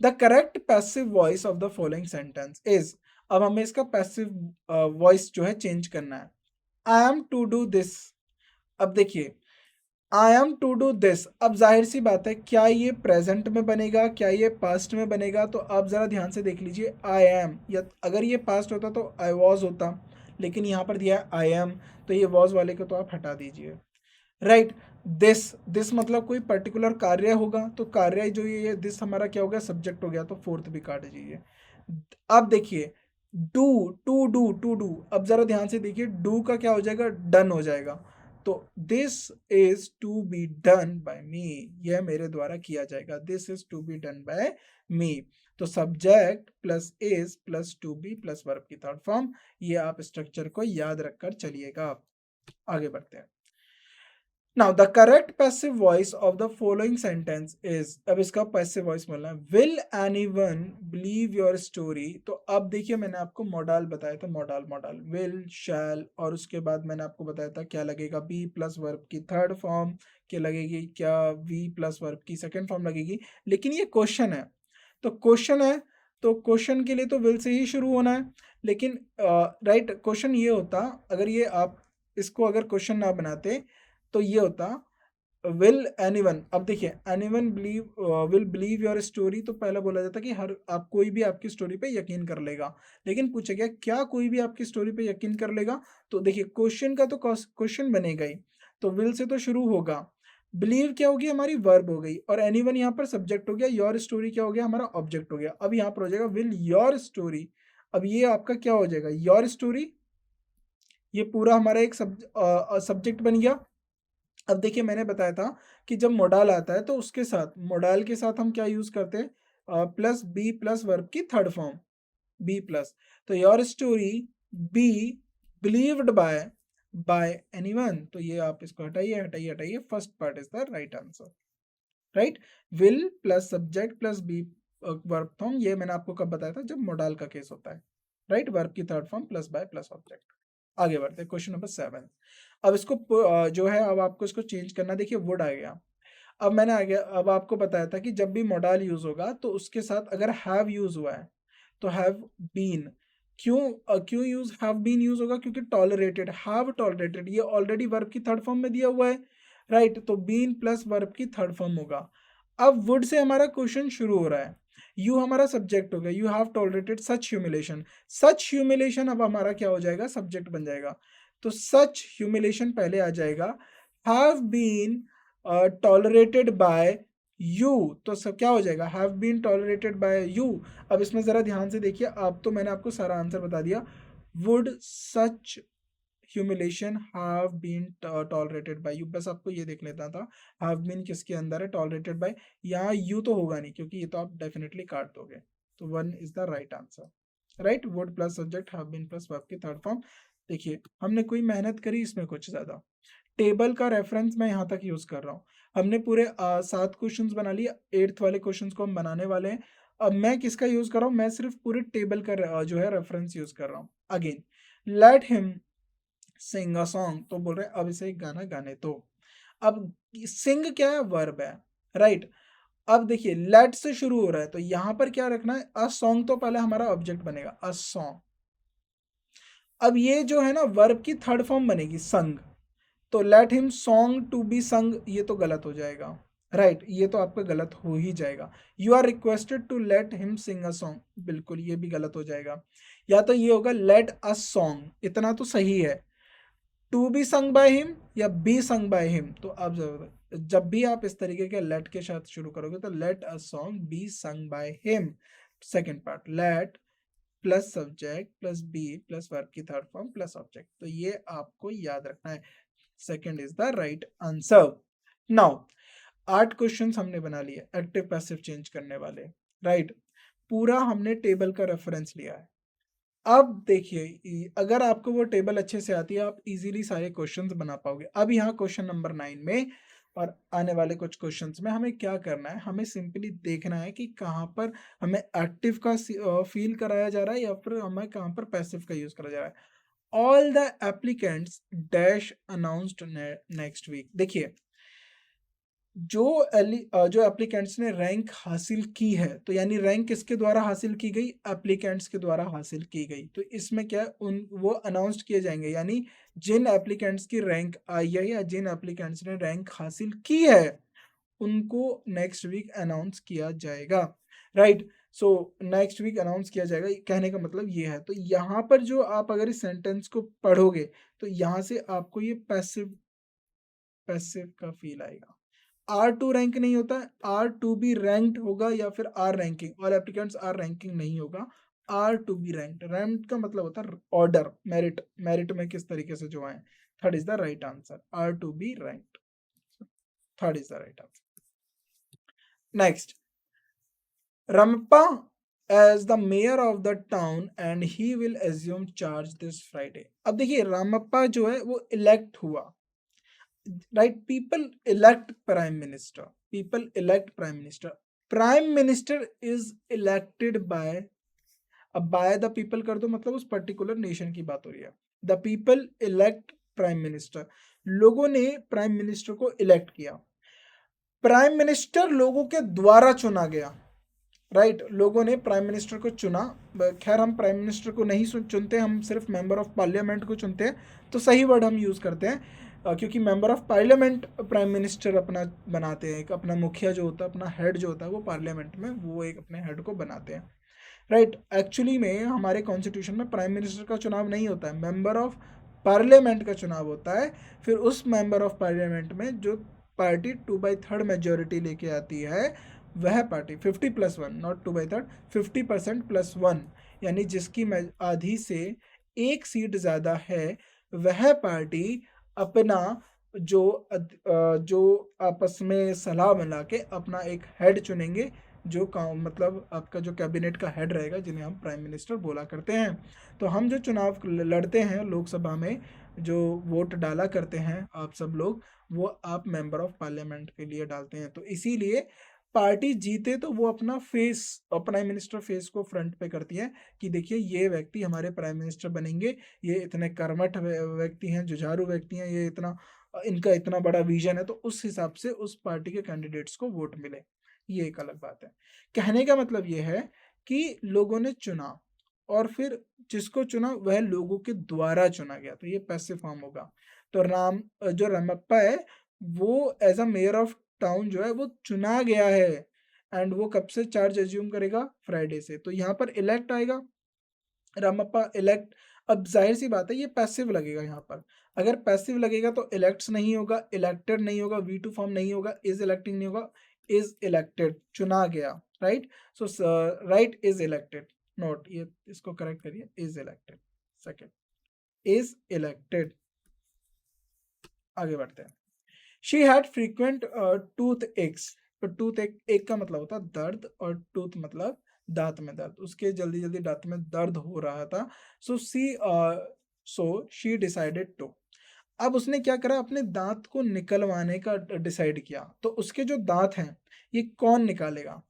A: the correct passive voice of the following sentence is, अब हमें इसका पैसिव वॉइस जो है चेंज करना है। I am to do this, अब देखिए I am to do this, अब जाहिर सी बात है क्या ये प्रेजेंट में बनेगा, क्या ये पास्ट में बनेगा, तो आप जरा ध्यान से देख लीजिए, आई एम, या अगर ये पास्ट होता तो आई वॉज होता, लेकिन यहाँ पर दिया है आई एम, तो ये वॉज वाले को तो आप हटा दीजिए, राइट। दिस, दिस मतलब कोई पर्टिकुलर कार्य होगा, तो कार्य जो ये दिस हमारा क्या हो गया, सब्जेक्ट हो गया, तो फोर्थ भी काट दीजिए। अब देखिए डू, टू डू, अब जरा ध्यान से देखिए, डू का क्या हो जाएगा, डन हो जाएगा। तो this is to be done by me, यह मेरे द्वारा किया जाएगा, this is to be done by me. तो subject plus is plus to be plus verb की थर्ड फॉर्म, ये आप स्ट्रक्चर को याद रखकर चलिएगा। आगे बढ़ते हैं। Now the correct passive voice of the following sentence is, अब इसका पैसिव वॉइस बोलना है, will anyone believe your story. तो अब देखिए मैंने आपको मॉडल बताया था, मॉडल मॉडल विल शैल, और उसके बाद मैंने आपको बताया था क्या लगेगा, बी प्लस वर्ब की थर्ड फॉर्म, क्या लगेगी, क्या वी प्लस वर्ब की सेकेंड फॉर्म लगेगी। लेकिन ये क्वेश्चन है, तो क्वेश्चन है, तो क्वेश्चन के लिए तो विल से ही शुरू होना है। लेकिन राइट, क्वेश्चन ये होता, अगर ये आप इसको अगर क्वेश्चन ना बनाते तो ये होता विल एनीवन। अब देखिए anyone believe, will believe your story, तो पहला बोला जाता कि हर आप कोई भी आपकी स्टोरी पे यकीन कर लेगा। लेकिन पूछा गया क्या कोई भी आपकी स्टोरी पे यकीन कर लेगा, तो देखिए क्वेश्चन का तो क्वेश्चन बनेगा ही, तो विल से तो शुरू होगा, बिलीव क्या होगी हमारी वर्ब हो गई, और एनीवन यहाँ पर सब्जेक्ट हो गया, योर स्टोरी क्या हो गया हमारा ऑब्जेक्ट हो गया। अब यहाँ पर हो जाएगा विल योर स्टोरी, अब ये आपका क्या हो जाएगा, योर स्टोरी, ये पूरा हमारा एक सब्जेक्ट बन गया। अब देखिए मैंने बताया था कि जब मोडाल आता है तो उसके साथ, मोडाल के साथ हम क्या यूज करते हैं, प्लस बी प्लस वर्ब की थर्ड फॉर्म, बी प्लस। तो your story be believed by anyone, तो ये आप इसको हटाइए हटाइए हटाइए, first part is the right answer, right. Will plus subject plus be verb form, ये मैंने आपको कब बताया था, जब मोडाल का केस होता है, राइट, वर्ब की third form plus bye plus object. आगे बढ़ते हैं, क्वेश्चन नंबर 7। अब इसको जो है अब आपको इसको चेंज करना, देखिए वुड आ गया। अब मैंने आ गया, अब आपको बताया था कि जब भी मोडाल यूज होगा तो उसके साथ अगर हैव यूज हुआ है तो हैव बीन, क्यों यूज हैव बीन यूज होगा, क्योंकि टॉलरेटेड, हैव टॉलरेटेड ये ऑलरेडी वर्ब की थर्ड फॉर्म में दिया हुआ है, राइट। तो बीन प्लस वर्ब की थर्ड फॉर्म होगा। अब वुड से हमारा क्वेश्चन शुरू हो रहा है, यू हमारा सब्जेक्ट हो गया, you have tolerated such humiliation, such humiliation अब हमारा क्या हो जाएगा, सब्जेक्ट बन जाएगा। तो सच ह्यूमिलेशन पहले आ जाएगा, have been tolerated by you, तो सब क्या हो जाएगा, have been tolerated by you. अब इसमें जरा ध्यान से देखिए, अब तो मैंने आपको सारा आंसर बता दिया, would such humiliation have been tolerated by you, बस आपको ये देख लेता था हैव बीन किसके अंदर है, टॉलरेटेड बाय, यहाँ यू तो होगा नहीं क्योंकि ये तो आप डेफिनेटली काट दोगे। तो one is the right answer. Right, would plus subject, have been plus verb की थर्ड फॉर्म। देखिए हमने कोई मेहनत करी इसमें कुछ ज्यादा। टेबल का रेफरेंस मैं यहाँ तक यूज कर रहा हूँ। हमने पूरे 7 क्वेश्चंस बना लिए, 8th वाले क्वेश्चंस को हम बनाने वाले हैं। अब मैं किसका यूज कर रहा हूँ, मैं सिर्फ पूरे टेबल का जो है रेफरेंस यूज कर रहा हूँ। Again let him sing a song, तो बोल रहे हैं अब इसे एक गाना गाने तो। अब सिंग क्या है, वर्ब है, राइट। अब देखिए लेट से शुरू हो रहा है तो यहां पर क्या रखना है, अ सॉन्ग, तो पहले हमारा ऑब्जेक्ट बनेगा अ सॉन्ग। अब ये जो है ना वर्ब की थर्ड फॉर्म बनेगी संग, तो let him song to be sung, ये तो गलत हो जाएगा, राइट, ये तो आपका गलत हो ही जाएगा। You are requested to let him sing a song, बिल्कुल ये भी गलत हो जाएगा। या तो ये होगा लेट अ सॉन्ग, इतना तो सही है। To be sung by him या बी संग बाय हिम, तो आप जब भी आप इस तरीके के लेट के साथ शुरू करोगे तो let a song be sung by him. Second part let plus subject plus be plus verb की थर्ड फॉर्म प्लस ऑब्जेक्ट, तो ये आपको याद रखना है। Second is the right answer. Now 8 questions हमने बना लिए एक्टिव पैसिव चेंज करने वाले, राइट। पूरा हमने टेबल का रेफरेंस लिया है। अब देखिए अगर आपको वो टेबल अच्छे से आती है आप इजीली सारे क्वेश्चंस बना पाओगे। अब यहाँ क्वेश्चन नंबर 9 में और आने वाले कुछ क्वेश्चंस में हमें क्या करना है, हमें सिंपली देखना है कि कहाँ पर हमें एक्टिव का फील कराया जा रहा है या फिर हमें कहाँ पर पैसिव का यूज करा जा रहा है। All the applicants dash announced next week. देखिए जो एप्लीकेंट्स ने रैंक हासिल की है, तो यानी रैंक किसके द्वारा हासिल की गई, एप्लीकेंट्स के द्वारा हासिल की गई, तो इसमें क्या है, उन वो अनाउंस्ड किए जाएंगे, यानी जिन एप्लीकेंट्स की रैंक आई है या जिन एप्लीकेंट्स ने रैंक हासिल की है उनको नेक्स्ट वीक अनाउंस किया जाएगा, right. So next week announce किया जाएगा, कहने का मतलब ये है। तो यहाँ पर जो आप अगर इस सेंटेंस को पढ़ोगे तो यहाँ से आपको ये पैसिव पैसिव का फील आएगा। R2 रैंक नहीं होता है, R2 भी रैंक्ड होगा या फिर are ranking, all applicants are ranking नहीं होगा, R2 भी रैंक्ड। रैंक का मतलब होता है ऑर्डर, मेरिट, मेरिट में किस तरीके से जो आए। Third is the right answer, R2 भी ranked, third is the right answer. Next, Ramappa as the mayor of the town and he will assume charge this Friday। अब देखिए रामप्पा जो है वो इलेक्ट हुआ, right. People elect prime minister, people elect prime minister, prime minister is elected by, अब by the people कर दो मतलब उस पर्टिकुलर नेशन की बात हो रही है। The people elect prime minister, लोगों ने प्राइम मिनिस्टर को इलेक्ट किया। प्राइम मिनिस्टर लोगों के द्वारा चुना गया, राइट, लोगों ने प्राइम मिनिस्टर को चुना। खैर हम प्राइम मिनिस्टर को नहीं चुनते, हम सिर्फ मेंबर ऑफ पार्लियामेंट को चुनते हैं, तो सही वर्ड हम यूज़ करते हैं, क्योंकि member of parliament prime minister अपना बनाते हैं, एक अपना मुखिया जो होता है, अपना हेड जो होता है वो पार्लियामेंट में वो एक अपने हेड को बनाते हैं, राइट। एक्चुअली में हमारे कॉन्स्टिट्यूशन में प्राइम मिनिस्टर का चुनाव नहीं होता है, मेंबर ऑफ पार्लियामेंट का चुनाव होता है। फिर उस मेंबर ऑफ पार्लियामेंट में जो पार्टी 2/3 मेजोरिटी लेके आती है वह पार्टी 50+1, नॉट 2/3, 50% प्लस 1, यानी जिसकी आधी से एक सीट ज़्यादा है वह पार्टी अपना जो आपस में सलाह मिला के अपना एक हेड चुनेंगे, जो मतलब आपका जो कैबिनेट का हेड रहेगा जिन्हें हम प्राइम मिनिस्टर बोला करते हैं। तो हम जो चुनाव लड़ते हैं लोकसभा में, जो वोट डाला करते हैं आप सब लोग, वो आप मेंबर ऑफ पार्लियामेंट के लिए डालते हैं। तो इसीलिए पार्टी जीते तो वो अपना फेस और प्राइम मिनिस्टर फेस को फ्रंट पे करती है कि देखिए ये व्यक्ति हमारे प्राइम मिनिस्टर बनेंगे, ये इतने कर्मठ व्यक्ति हैं, जुझारू व्यक्ति हैं, ये इतना इनका इतना बड़ा विजन है, तो उस हिसाब से उस पार्टी के कैंडिडेट्स को वोट मिले, ये एक अलग बात है। कहने का मतलब ये है कि लोगों ने चुना और फिर जिसको चुना वह लोगों के द्वारा चुना गया, तो ये पैसिव फॉर्म होगा। तो जो रामप्पा है वो as a mayor of town जो है वो चुना गया है, एंड वो कब से चार्ज एज्यूम करेगा, फ्राइडे से। तो यहाँ पर इलेक्ट आएगा, रामप्पा इलेक्ट। अब जाहिर सी बात है ये पैसिव लगेगा यहाँ पर, अगर पैसिव लगेगा तो इलेक्ट्स नहीं होगा, इलेक्टेड नहीं होगा, V2 फॉर्म नहीं होगा, इज इलेक्टिंग नहीं होगा, इज इलेक्टेड, चुना गया, right. So right is elected, note ये इसको करेक्ट करिए, is elected, second is elected. आगे बढ़ते हैं। She had frequent tooth x, तो टूथ एक का मतलब होता है दर्द और टूथ मतलब दांत में दर्द, उसके जल्दी जल्दी दांत में दर्द हो रहा था। सो शी डिसाइडेड टू, अब उसने क्या करा, अपने दांत को निकलवाने का डिसाइड किया। तो उसके जो दांत हैं ये कौन निकालेगा?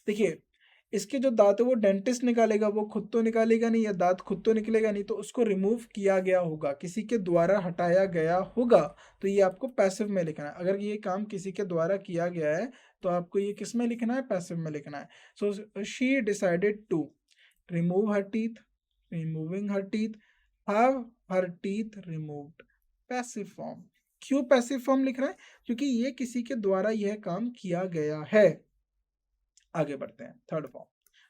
A: देखिए, इसके जो दांत है वो डेंटिस्ट निकालेगा, वो खुद तो निकालेगा नहीं, या दांत खुद तो निकलेगा नहीं, तो उसको रिमूव किया गया होगा, किसी के द्वारा हटाया गया होगा। तो ये आपको पैसिव में लिखना है। अगर ये काम किसी के द्वारा किया गया है तो आपको ये किस में लिखना है? पैसिव में लिखना है। So she decided to remove her teeth, removing her teeth, have her teeth removed, passive form. क्यों पैसिव फॉर्म लिख रहा है? क्योंकि ये किसी के द्वारा यह काम किया गया है। आगे बढ़ते हैं, थर्ड फॉर्म,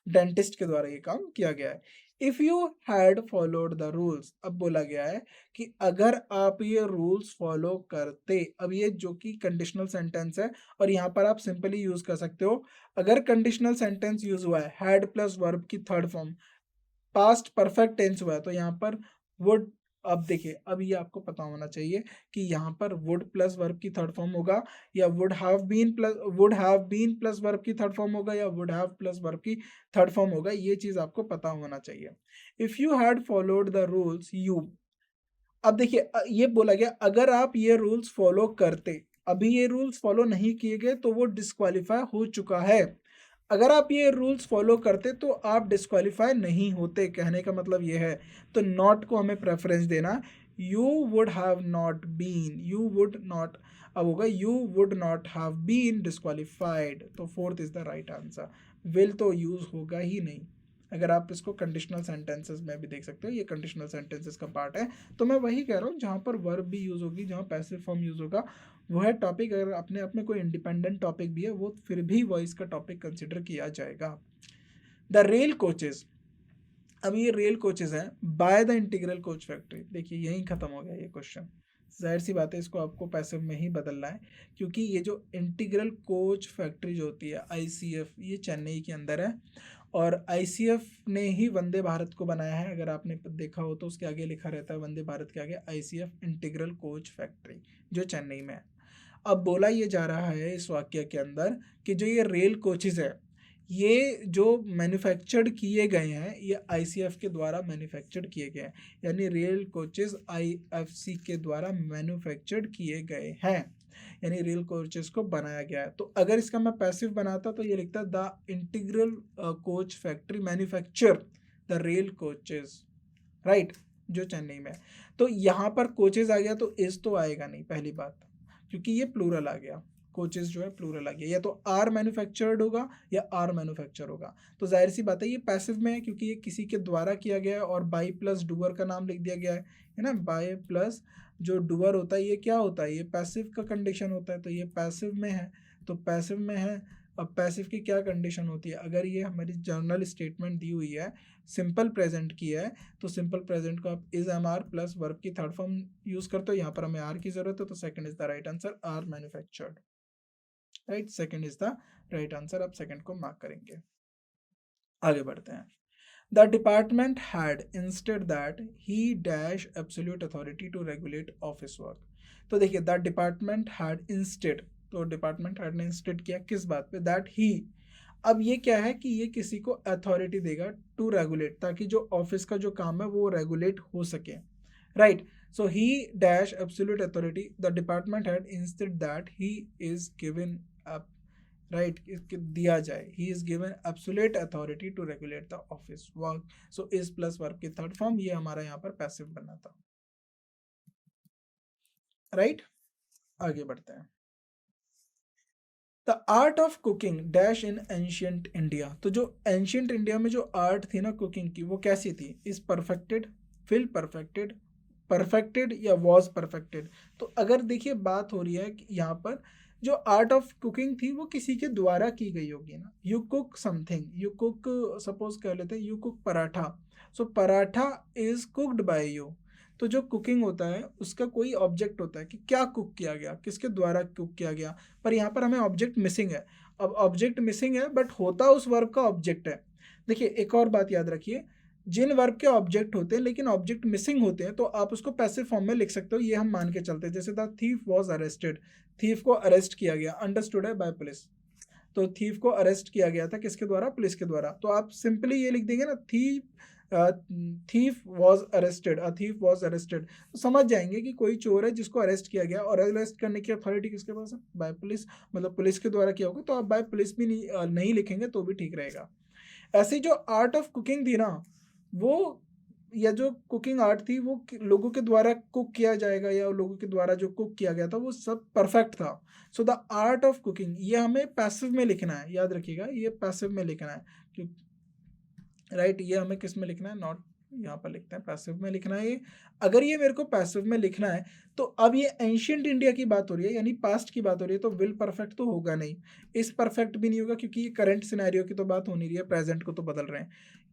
A: डेंटिस्ट के द्वारा ये काम किया गया है। If you had followed the rules, अब बोला गया है कि अगर आप ये रूल्स फॉलो करते, अब ये जो कि कंडीशनल सेंटेंस है और यहाँ पर आप सिंपली यूज कर सकते हो। अगर कंडीशनल सेंटेंस यूज हुआ है, हैड प्लस वर्ब की third form, past perfect tense हुआ है, तो यहाँ पर वुड, अब देखिए, अब ये आपको पता होना चाहिए कि यहाँ पर वुड प्लस वर्ब की थर्ड फॉर्म होगा, या would have been plus verb की थर्ड फॉर्म होगा, या वुड हैव प्लस वर्ब की थर्ड फॉर्म होगा। ये चीज आपको पता होना चाहिए। If you had followed the rules you, अब देखिए ये बोला गया अगर आप ये रूल्स फॉलो करते, अभी ये रूल्स फॉलो नहीं किए गए तो वो डिस्क्वालीफाई हो चुका है। अगर आप ये रूल्स फॉलो करते तो आप डिस्क्वालीफाई नहीं होते, कहने का मतलब ये है। तो नॉट को हमें प्रेफरेंस देना, you would have not been, you would not, अब होगा you would not have been disqualified. तो fourth is the right answer. Will तो यूज होगा ही नहीं। अगर आप इसको कंडीशनल सेंटेंसेस में भी देख सकते हो, ये कंडीशनल सेंटेंसेस का पार्ट है। तो मैं वही कह रहा हूँ, जहाँ पर वर्ब भी यूज होगी, जहाँ पैसिव फॉर्म यूज होगा, वो है टॉपिक। अगर अपने आप में कोई इंडिपेंडेंट टॉपिक भी है वो फिर भी वॉइस का टॉपिक कंसिडर किया जाएगा। द रेल कोचेज, अब ये रेल कोचेज हैं by the integral coach factory. देखिए यहीं खत्म हो गया ये क्वेश्चन। जाहिर सी बात है, इसको आपको पैसिव में ही बदलना है, क्योंकि ये जो इंटीग्रल कोच फैक्ट्री जो होती है ICF, ये चेन्नई के अंदर है, और ICF ने ही वंदे भारत को बनाया है। अगर आपने देखा हो तो उसके आगे लिखा रहता है वंदे भारत के आगे ICF इंटीग्रल कोच फैक्ट्री, जो चेन्नई में है। अब बोला ये जा रहा है इस वाक्य के अंदर कि जो ये रेल कोचेज है, ये जो मैन्युफैक्चर्ड किए गए हैं, ये ICF के द्वारा मैन्युफैक्चर्ड किए गए हैं, यानी रेल कोचेस IFC के द्वारा मैन्युफैक्चर्ड किए गए हैं, यानी रेल कोचेस को बनाया गया है। तो अगर इसका मैं पैसिव बनाता तो ये लिखता the integral coach factory manufacture the rail coaches, right, जो चेन्नई में है। तो यहाँ पर कोचेस आ गया तो इस तो आएगा नहीं, पहली बात, क्योंकि ये प्लूरल आ गया, कोचेस जो है प्लूरल आ गया, या तो आर मैन्युफैक्चर्ड होगा या आर मैन्युफैक्चर होगा। तो जाहिर सी बात है ये पैसिव में है, क्योंकि ये किसी के द्वारा किया गया है और बाई प्लस डूअर का नाम लिख दिया गया है ना। बाय प्लस जो डूअर होता है ये क्या होता है? ये पैसिव का कंडीशन होता है, तो ये पैसिव में है, तो पैसिव में है। अब पैसिव की क्या कंडीशन होती है? अगर ये हमारी जर्नल स्टेटमेंट दी हुई है, सिंपल प्रेजेंट की है, तो सिंपल प्रेजेंट को आप is am are plus verb की थर्ड फॉर्म यूज करते हो। यहाँ पर हमें आर की जरूरत है, तो second is the right answer, are manufactured, right, second is the right answer. आप सेकंड को मार्क करेंगे। आगे बढ़ते हैं। The department had instead that he dash absolute authority to regulate office work. तो देखिए द डिपार्टमेंट हैड इंस्टेड, तो department had ने इंस्टेड किया किस बात पे? दैट ही, अब ये क्या है कि ये किसी को अथॉरिटी देगा टू रेगुलेट, ताकि जो ऑफिस का जो काम है वो रेगुलेट हो सके, right. So he dash absolute authority, the department had instead that he is given up, right, दिया जाए, he is given absolute authority to regulate the office work. So is plus verb की third form, ये हमारा यहाँ पर passive बना था, right. आगे बढ़ते हैं। The art of cooking dash in ancient India, तो जो एंशियंट इंडिया में जो आर्ट थी ना कुकिंग की, वो कैसी थी? Is perfected, fill perfected, perfected, या वॉज परफेक्टेड। तो अगर देखिए बात हो रही है कि यहाँ पर जो आर्ट ऑफ कुकिंग थी वो किसी के द्वारा की गई होगी ना। You cook something, you cook, suppose कह लेते हैं you cook paratha, so paratha is cooked bye you. तो जो कुकिंग होता है उसका कोई ऑब्जेक्ट होता है कि क्या कुक किया गया, किसके द्वारा कुक किया गया, पर यहाँ पर हमें ऑब्जेक्ट मिसिंग है। अब ऑब्जेक्ट मिसिंग है बट होता उस वर्ब का ऑब्जेक्ट है। देखिए एक और बात याद रखिए, जिन वर्ब के ऑब्जेक्ट होते हैं लेकिन ऑब्जेक्ट मिसिंग होते हैं तो आप उसको पैसिव फॉर्म में लिख सकते हो, ये हम मान के चलते हैं। जैसे the thief was arrested, thief को अरेस्ट किया गया, अंडरस्टूड है बाय पुलिस, तो थीफ को अरेस्ट किया गया था किसके द्वारा? पुलिस के द्वारा। तो आप सिंपली ये लिख देंगे ना, thief was arrested, a thief was arrested, तो समझ जाएंगे कि कोई चोर है जिसको अरेस्ट किया गया। और अरेस्ट करने की अथॉरिटी किसके पास है? बाय पुलिस, मतलब पुलिस के द्वारा किया होगा। तो आप बाय पुलिस भी नहीं लिखेंगे तो भी ठीक रहेगा। ऐसे जो आर्ट ऑफ कुकिंग थी ना, वो या जो कुकिंग आर्ट थी वो लोगों के द्वारा कुक किया जाएगा या लोगों के द्वारा जो कुक किया गया था वो सब परफेक्ट था। So the art of cooking, ये हमें पैसिव में लिखना है, याद रखिएगा ये पैसिव में लिखना है, राइट। ये हमें किस में लिखना है? नॉट, यहाँ पर लिखते हैं पैसिव में लिखना है ये। अगर ये मेरे को पैसिव में लिखना है तो अब ये एंशियंट इंडिया की बात हो रही है, यानी पास्ट की बात हो रही है, तो विल परफेक्ट तो होगा नहीं, इस परफेक्ट भी नहीं होगा क्योंकि ये करंट सिनेरियो की तो बात हो नहीं रही है, प्रेजेंट को तो बदल रहे हैं।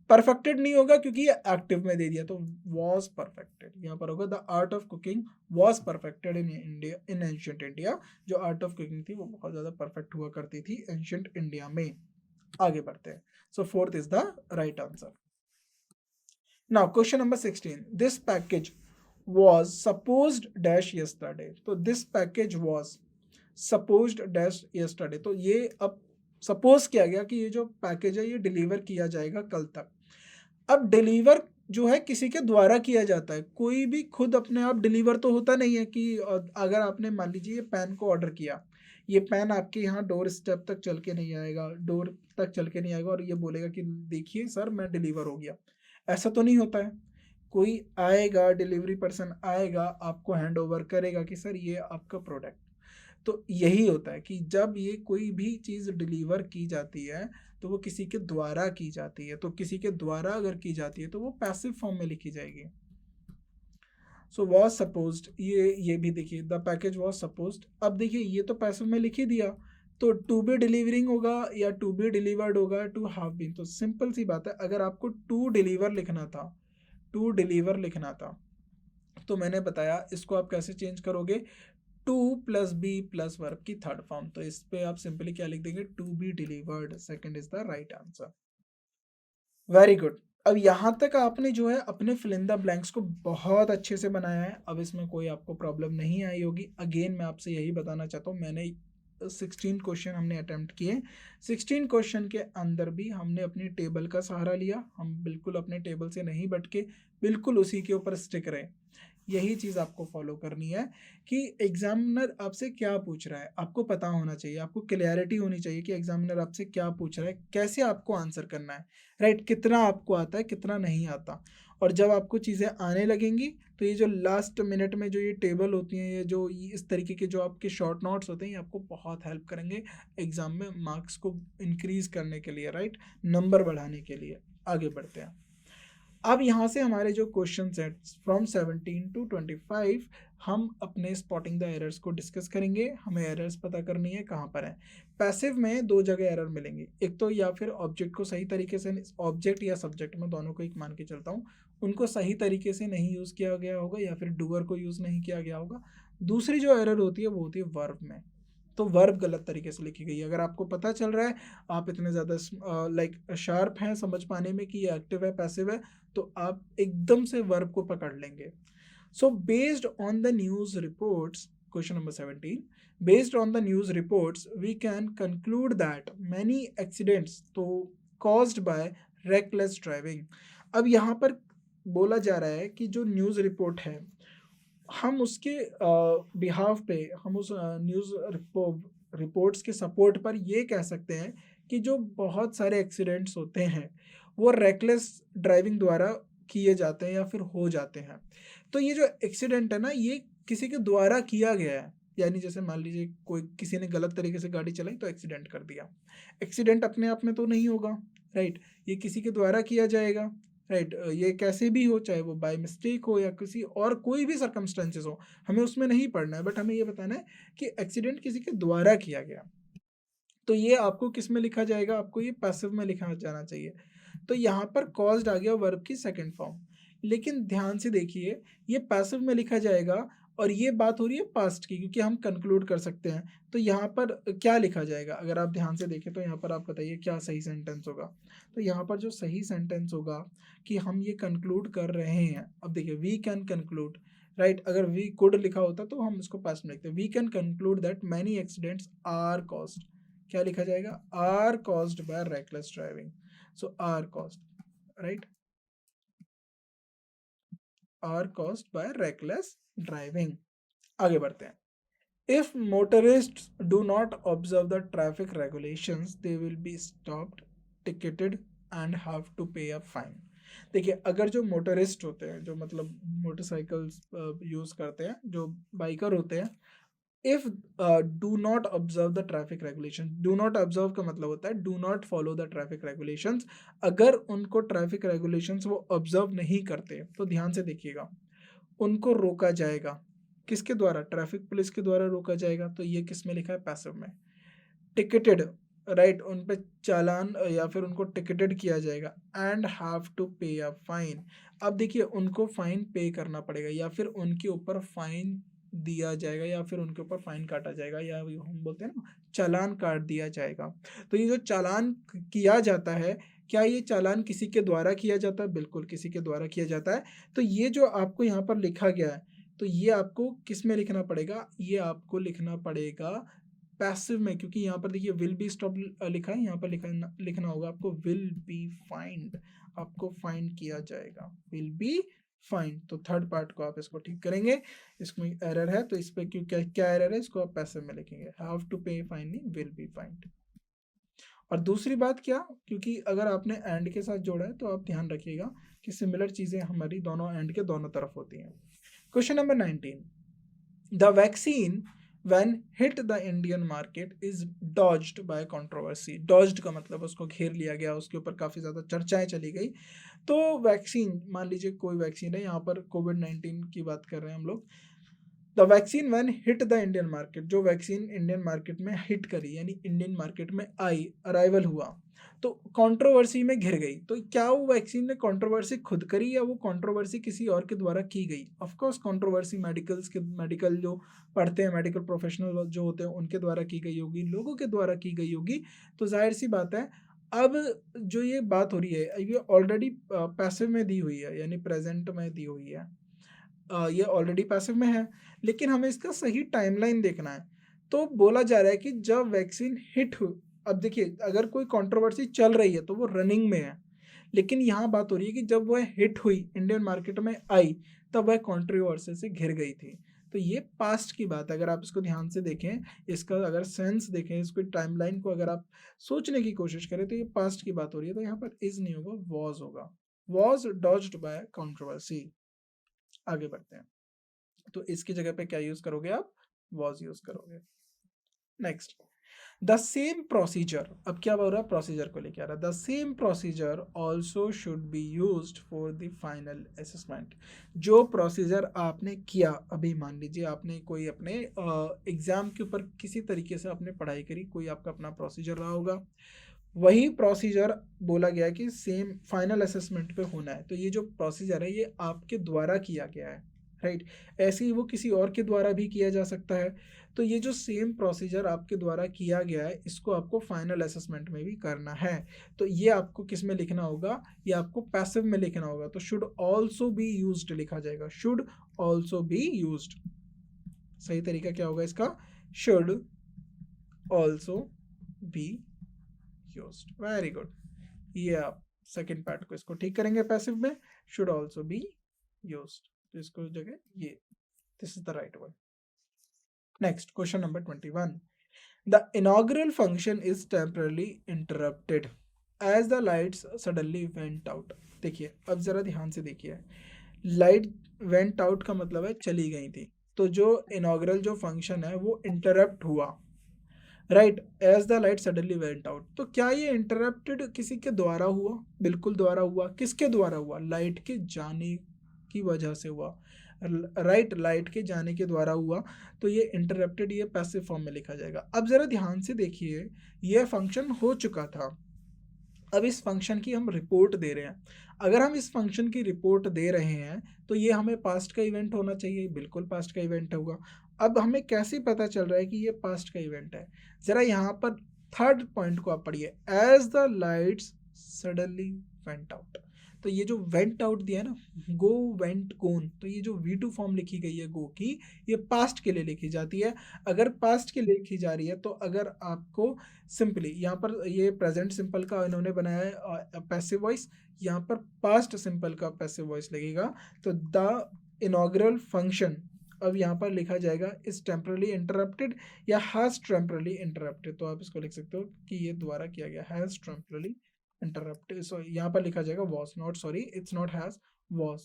A: परफेक्टेड नहीं होगा क्योंकि ये एक्टिव में दे दिया, तो वॉज परफेक्टेड यहाँ पर होगा। The art of cooking was perfected in India, in ancient India. जो आर्ट ऑफ कुकिंग थी वो बहुत ज़्यादा परफेक्ट हुआ करती थी एंशियंट इंडिया में। आगे बढ़ते हैं। So fourth is the right answer. Now question number 16. This package was supposed dash yesterday. तो this package was supposed dash yesterday. तो ये अब सपोज किया गया कि ये जो पैकेज है ये डिलीवर किया जाएगा कल तक। अब डिलीवर जो है किसी के द्वारा किया जाता है, कोई भी खुद अपने आप डिलीवर तो होता नहीं है कि अगर आपने मान लीजिए ये पेन को ऑर्डर किया, ये पेन आपके यहाँ डोर स्टेप तक चल के नहीं आएगा, डोर तक चल के नहीं आएगा और ये बोलेगा कि देखिए सर मैं डिलीवर हो गया, ऐसा तो नहीं होता है। कोई आएगा, डिलीवरी पर्सन आएगा, आपको हैंड ओवर करेगा कि सर ये आपका प्रोडक्ट। तो यही होता है कि जब ये कोई भी चीज़ डिलीवर की जाती है तो वो किसी के द्वारा की जाती है, तो किसी के द्वारा अगर की जाती है तो वो पैसिव फॉर्म में लिखी जाएगी। सो वॉज सपोज्ड, ये भी देखिए द पैकेज वॉज सपोज्ड। अब देखिए ये तो पैसिव में लिख ही दिया, तो टू बी डिलीवरिंग होगा या टू बी डिलीवर्ड होगा, टू हैव बीन। तो सिंपल सी बात है, अगर आपको टू डिलीवर लिखना था, टू डिलीवर लिखना था, तो मैंने बताया इसको आप कैसे चेंज करोगे, to plus be plus verb की थर्ड फॉर्म। तो इस पे आप सिंपली क्या लिख देंगे? To be delivered. Second is the right answer. Very good. अब यहाँ तक आपने जो है अपने फिल इन द ब्लैंक्स को बहुत अच्छे से बनाया है, अब इसमें कोई आपको प्रॉब्लम नहीं आई होगी। अगेन मैं आपसे यही बताना चाहता हूँ, मैंने 16 क्वेश्चन हमने अटेम्प्ट किए, 16 क्वेश्चन के अंदर भी हमने अपनी टेबल का सहारा लिया, हम बिल्कुल अपने टेबल से नहीं भटके, बिल्कुल उसी के ऊपर स्टिक रहे। यही चीज़ आपको फॉलो करनी है कि एग्जामिनर आपसे क्या पूछ रहा है, आपको पता होना चाहिए, आपको क्लैरिटी होनी चाहिए कि एग्जामिनर आपसे क्या पूछ रहा है, कैसे आपको आंसर करना है, राइट। कितना आपको आता है, कितना नहीं आता। और जब आपको चीज़ें आने लगेंगी तो ये जो लास्ट मिनट में जो ये टेबल होती हैं, ये जो इस तरीके के जो आपके शॉर्ट नोट्स होते हैं, ये आपको बहुत हेल्प करेंगे एग्जाम में मार्क्स को इंक्रीज करने के लिए, राइट, नंबर बढ़ाने के लिए। आगे बढ़ते हैं। अब यहाँ से हमारे जो क्वेश्चन हैं फ्रॉम 17 टू 25, हम अपने स्पॉटिंग द एरर्स को डिस्कस करेंगे। हमें एरर्स पता करनी है कहाँ पर है। पैसिव में दो जगह एरर मिलेंगे, एक तो या फिर ऑब्जेक्ट को सही तरीके से, ऑब्जेक्ट या सब्जेक्ट में दोनों को एक मान के चलता हूँ, उनको सही तरीके से नहीं यूज़ किया गया होगा या फिर डूअर को यूज़ नहीं किया गया होगा। दूसरी जो एरर होती है वो होती है वर्ब में, तो वर्ब गलत तरीके से लिखी गई है। अगर आपको पता चल रहा है, आप इतने ज़्यादा लाइक शार्प हैं समझ पाने में कि ये एक्टिव है पैसिव है, तो आप एकदम से वर्ब को पकड़ लेंगे। So based on the news reports, question number 17, based on the news reports we can conclude that many accidents तो कॉज्ड बाय रेकलेस ड्राइविंग। अब यहाँ पर बोला जा रहा है कि जो न्यूज़ रिपोर्ट है, हम उसके बिहाफ पे, हम उस न्यूज़ रिपोर्ट्स के सपोर्ट पर ये कह सकते हैं कि जो बहुत सारे एक्सीडेंट्स होते हैं वो रेकलेस ड्राइविंग द्वारा किए जाते हैं या फिर हो जाते हैं। तो ये जो एक्सीडेंट है ना, ये किसी के द्वारा किया गया है, यानी जैसे मान लीजिए कोई किसी ने गलत तरीके से गाड़ी चलाई तो एक्सीडेंट कर दिया। एक्सीडेंट अपने आप में तो नहीं होगा, राइट, ये किसी के द्वारा किया जाएगा, राइट। ये कैसे भी हो, चाहे वो बाय मिस्टेक हो या किसी और कोई भी सर्कमस्टेंसेस हो, हमें उसमें नहीं पढ़ना है, बट हमें ये बताना है कि एक्सीडेंट किसी के द्वारा किया गया। तो ये आपको किस में लिखा जाएगा? आपको ये पैसिव में लिखा जाना चाहिए। तो यहाँ पर कॉज्ड आ गया वर्ब की सेकंड फॉर्म, लेकिन ध्यान से देखिए ये पैसिव में लिखा जाएगा और ये बात हो रही है पास्ट की, क्योंकि हम कंक्लूड कर सकते हैं। तो यहाँ पर क्या लिखा जाएगा? अगर आप ध्यान से देखें तो यहाँ पर आप बताइए क्या सही सेंटेंस होगा। तो यहाँ पर जो सही सेंटेंस होगा कि हम ये कंक्लूड कर रहे हैं। अब देखिए वी कैन कंक्लूड, राइट, अगर वी कुड लिखा होता तो हम इसको पास्ट में लिखते, we can conclude that many accidents are caused, क्या लिखा जाएगा, are caused by reckless driving. So are caused, right, are caused by reckless driving. आगे बढ़ते हैं। If motorists do not observe the traffic regulations, they will be stopped, ticketed and have to pay a fine. देखिए, अगर जो motorist होते हैं, जो मतलब मोटरसाइकिल्स यूज करते हैं, जो बाइकर होते हैं, if do not observe the traffic regulation, do not observe का मतलब होता है do not follow the traffic regulations. अगर उनको ट्रैफिक रेगुलेशंस वो ऑब्जर्व नहीं करते तो ध्यान से देखिएगा, उनको रोका जाएगा। किसके द्वारा, ट्रैफिक पुलिस के द्वारा रोका जाएगा। तो ये किस में लिखा है, पैसिव में। टिकटेड, राइट, उन पे चालान या फिर उनको टिकटेड किया जाएगा। एंड हैव टू पे अ फाइन। अब देखिए, उनको फाइन पे करना पड़ेगा या फिर उनके ऊपर फाइन दिया जाएगा या फिर उनके ऊपर फाइन काटा जाएगा, या हम बोलते हैं ना चालान काट दिया जाएगा। तो ये जो चालान किया जाता है, क्या ये चालान किसी के द्वारा किया जाता है, बिल्कुल किसी के द्वारा किया जाता है। तो ये जो आपको यहाँ पर लिखा गया है, तो ये आपको किस में लिखना पड़ेगा, ये आपको लिखना पड़ेगा पैसिव में, क्योंकि यहाँ पर देखिए विल बी स्टॉप लिखा है, यहाँ पर लिखना होगा आपको विल बी फाइंड, आपको फाइन किया जाएगा, विल बी फाइन। तो थर्ड पार्ट को आप इसको ठीक करेंगे, इसमें एरर है तो इस पे क्यों, क्या एरर है, इसको आप पैसिव में लिखेंगे, हैव टू पे फाइन नहीं, विल बी फाइंड। और दूसरी बात क्या, क्योंकि अगर आपने एंड के साथ जोड़ा है तो आप ध्यान रखिएगा कि सिमिलर चीजें हमारी दोनों एंड के दोनों तरफ होती हैं। Question number 19, the vaccine when hit the Indian market is dodged by controversy। dodged का मतलब उसको घेर लिया गया, उसके ऊपर काफ़ी ज़्यादा चर्चाएं चली गई। तो वैक्सीन, मान लीजिए कोई वैक्सीन है, यहाँ पर कोविड-19 की बात कर रहे हैं हम लोग। The vaccine when hit the Indian market, जो वैक्सीन इंडियन मार्केट में हिट करी यानी इंडियन मार्केट में आई, अराइवल हुआ, तो कंट्रोवर्सी में घिर गई। तो क्या वो वैक्सीन ने कंट्रोवर्सी खुद करी या वो कंट्रोवर्सी किसी और के द्वारा की गई। ऑफ कोर्स कंट्रोवर्सी मेडिकल जो पढ़ते हैं, मेडिकल प्रोफेशनल जो होते हैं उनके द्वारा की गई होगी, लोगों के द्वारा की गई होगी। तो जाहिर सी बात है, अब जो ये बात हो रही है ये ऑलरेडी पैसिव में दी हुई है, यानी प्रेजेंट में दी हुई है। ये ऑलरेडी पैसिव में है, लेकिन हमें इसका सही टाइमलाइन देखना है। तो बोला जा रहा है कि जब वैक्सीन हिट हुई, अब देखिए अगर कोई कंट्रोवर्सी चल रही है तो वो रनिंग में है, लेकिन यहाँ बात हो रही है कि जब वह हिट हुई, इंडियन मार्केट में आई, तब वह कंट्रोवर्सी से घिर गई थी। तो ये पास्ट की बात है, अगर आप इसको ध्यान से देखें, इसका अगर सेंस देखें, इसको टाइमलाइन को अगर आप सोचने की कोशिश करें, तो ये पास्ट की बात हो रही है। तो यहाँ पर इज नहीं होगा, वॉज होगा, वॉज डॉज्ड बाय कंट्रोवर्सी। आगे बढ़ते हैं, तो इसकी जगह पे क्या यूज करोगे आप, वॉज यूज करोगे। नेक्स्ट, द सेम प्रोसीजर, अब क्या बोल रहा है, प्रोसीजर को लेके आ रहा है। The same procedure also should be used for the final assessment. जो प्रोसीजर आपने किया, अभी मान लीजिए आपने कोई अपने एग्जाम के ऊपर किसी तरीके से आपने पढ़ाई करी, कोई आपका अपना प्रोसीजर रहा होगा, वही प्रोसीजर बोला गया कि सेम फाइनल असेसमेंट पे होना है। तो ये जो प्रोसीजर है ये आपके द्वारा किया गया है, राइट। ऐसे ही वो किसी और के द्वारा भी किया जा सकता है। तो ये जो सेम प्रोसीजर आपके द्वारा किया गया है, इसको आपको फाइनल असेसमेंट में भी करना है। तो ये आपको किस में लिखना होगा, ये आपको पैसिव में लिखना होगा। तो शुड ऑल्सो बी यूज्ड लिखा जाएगा, शुड ऑल्सो बी यूज्ड। सही तरीका क्या होगा इसका, should also be used. Very good. ये आप सेकेंड पार्ट को इसको ठीक करेंगे पैसिव में, शुड ऑल्सो बी यूज्ड। तो इसको जगह ये, this is the right one. Next, question number 21, the inaugural function is temporarily interrupted as the lights suddenly went out. देखिए अब जरा ध्यान से देखिए, लाइट वेंट आउट का मतलब है चली गई थी। तो जो इनॉग्रल जो फंक्शन है वो इंटरप्ट हुआ, right, as the light suddenly went out. तो क्या ये इंटरप्टेड किसी के द्वारा हुआ, बिल्कुल द्वारा हुआ। किसके द्वारा हुआ, लाइट के जाने की वजह से हुआ, राइट, लाइट के जाने के द्वारा हुआ। तो ये इंटरप्टेड, ये पैसिव फॉर्म में लिखा जाएगा। अब जरा ध्यान से देखिए, ये फंक्शन हो चुका था, अब इस फंक्शन की हम रिपोर्ट दे रहे हैं। अगर हम इस फंक्शन की रिपोर्ट दे रहे हैं तो ये हमें पास्ट का इवेंट होना चाहिए, बिल्कुल पास्ट का इवेंट होगा। अब हमें कैसे पता चल रहा है कि ये पास्ट का इवेंट है, जरा यहाँ पर थर्ड पॉइंट को आप पढ़िए, as the lights suddenly went out. तो ये जो वेंट आउट दिया है ना, गो वेंट गोन, तो ये जो V2 फॉर्म लिखी गई है गो की, ये पास्ट के लिए लिखी जाती है। अगर पास्ट के लिए लिखी जा रही है तो अगर आपको सिंपली यहाँ पर ये प्रेजेंट सिंपल का इन्होंने बनाया है पैसिव वॉइस, यहाँ पर पास्ट सिंपल का पैसिव वॉइस लगेगा। तो द इनॉग्रल फंक्शन अब यहाँ पर लिखा जाएगा इज टेम्परली इंटरप्टेड या हैज टेम्परली इंटरप्टेड। तो आप इसको लिख सकते हो कि ये द्वारा किया गया, हैज टेम्परली इंटरप्टेड। सो यहाँ पर लिखा जाएगा was, not, sorry it's not has, was.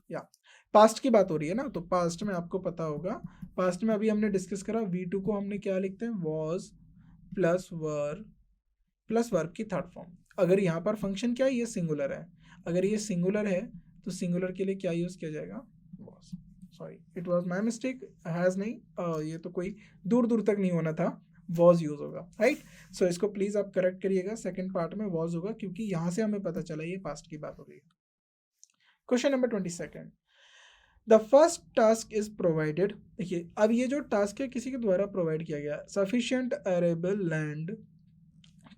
A: या पास्ट की बात हो रही है ना, तो पास्ट में आपको पता होगा, पास्ट में अभी हमने डिस्कस करा V2 को हमने क्या लिखते हैं, वॉज प्लस वर्ब की थर्ड फॉर्म। अगर यहाँ पर फंक्शन क्या है, ये सिंगुलर है, अगर ये सिंगुलर है तो सिंगुलर के लिए क्या यूज किया जाएगा, was. Sorry it was my mistake, has नहीं, ये तो कोई दूर दूर तक नहीं होना था, वॉज यूज होगा, राइट। सो इसको प्लीज आप करेक्ट करिएगा, सेकंड पार्ट में वॉज होगा क्योंकि यहां से हमें पता चला ये पास्ट की बात हो रही है। Question number 22, the first task is provided. देखिए अब ये जो टास्क है किसी के द्वारा प्रोवाइड किया गया, sufficient arable land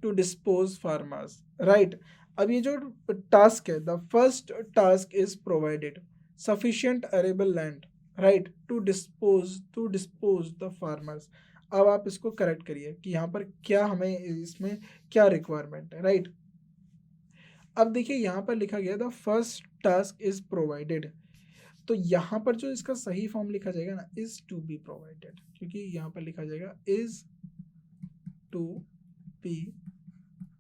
A: to dispose farmers, right. अब ये जो टास्क है, the first task is provided sufficient arable land, right, to dispose the farmers. अब आप इसको करेक्ट करिए कि यहाँ पर क्या हमें इसमें क्या रिक्वायरमेंट है, राइट। अब देखिए यहाँ पर लिखा गया the first task is provided, तो यहाँ पर जो इसका सही फॉर्म लिखा जाएगा ना, इज टू बी प्रोवाइडेड, क्योंकि यहाँ पर लिखा जाएगा इज टू बी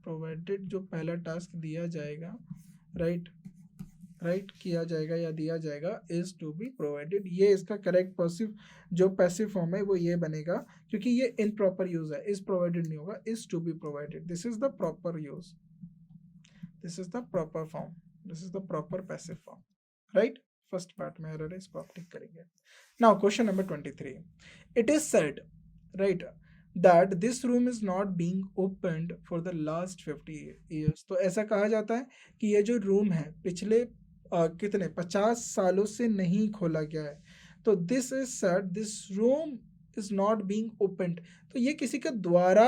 A: प्रोवाइडेड, जो पहला टास्क दिया जाएगा, राइट किया जाएगा या दिया जाएगा, इज टू बी प्रोवाइडेड, ये इसका करेक्ट पैसिव जो पैसिव फॉर्म है वो ये बनेगा, क्योंकि ये इनप्रॉपर यूज है, इज प्रोवाइडेड नहीं होगा, is to be provided, this is the proper use, this is the proper form, this is the proper passive form, right. First part में एरर है, इसको आप टिक करेंगे। Now question number 23, it is said, right, that this room is not being opened for the last 50 years। तो ऐसा कहा जाता है कि ये जो रूम है पिछले कितने 50 सालों से नहीं खोला गया है। तो this is said this room is not being opened, तो ये किसी के द्वारा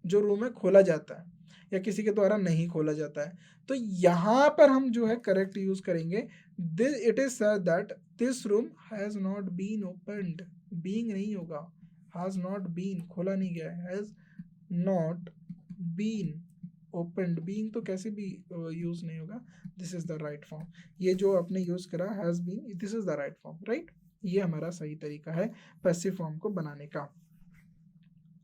A: जो रूम है खोला जाता है या किसी के द्वारा नहीं खोला जाता है। तो यहाँ पर हम जो है करेक्ट यूज करेंगे, this it is said that this room has not been opened, being नहीं होगा, has not been, खोला नहीं गया है, has not been opened, being तो कैसे भी यूज नहीं होगा, this is the right form, ये जो आपने यूज करा has been, this is the right form, right. ये हमारा सही तरीका है पैसिव फॉर्म को बनाने का।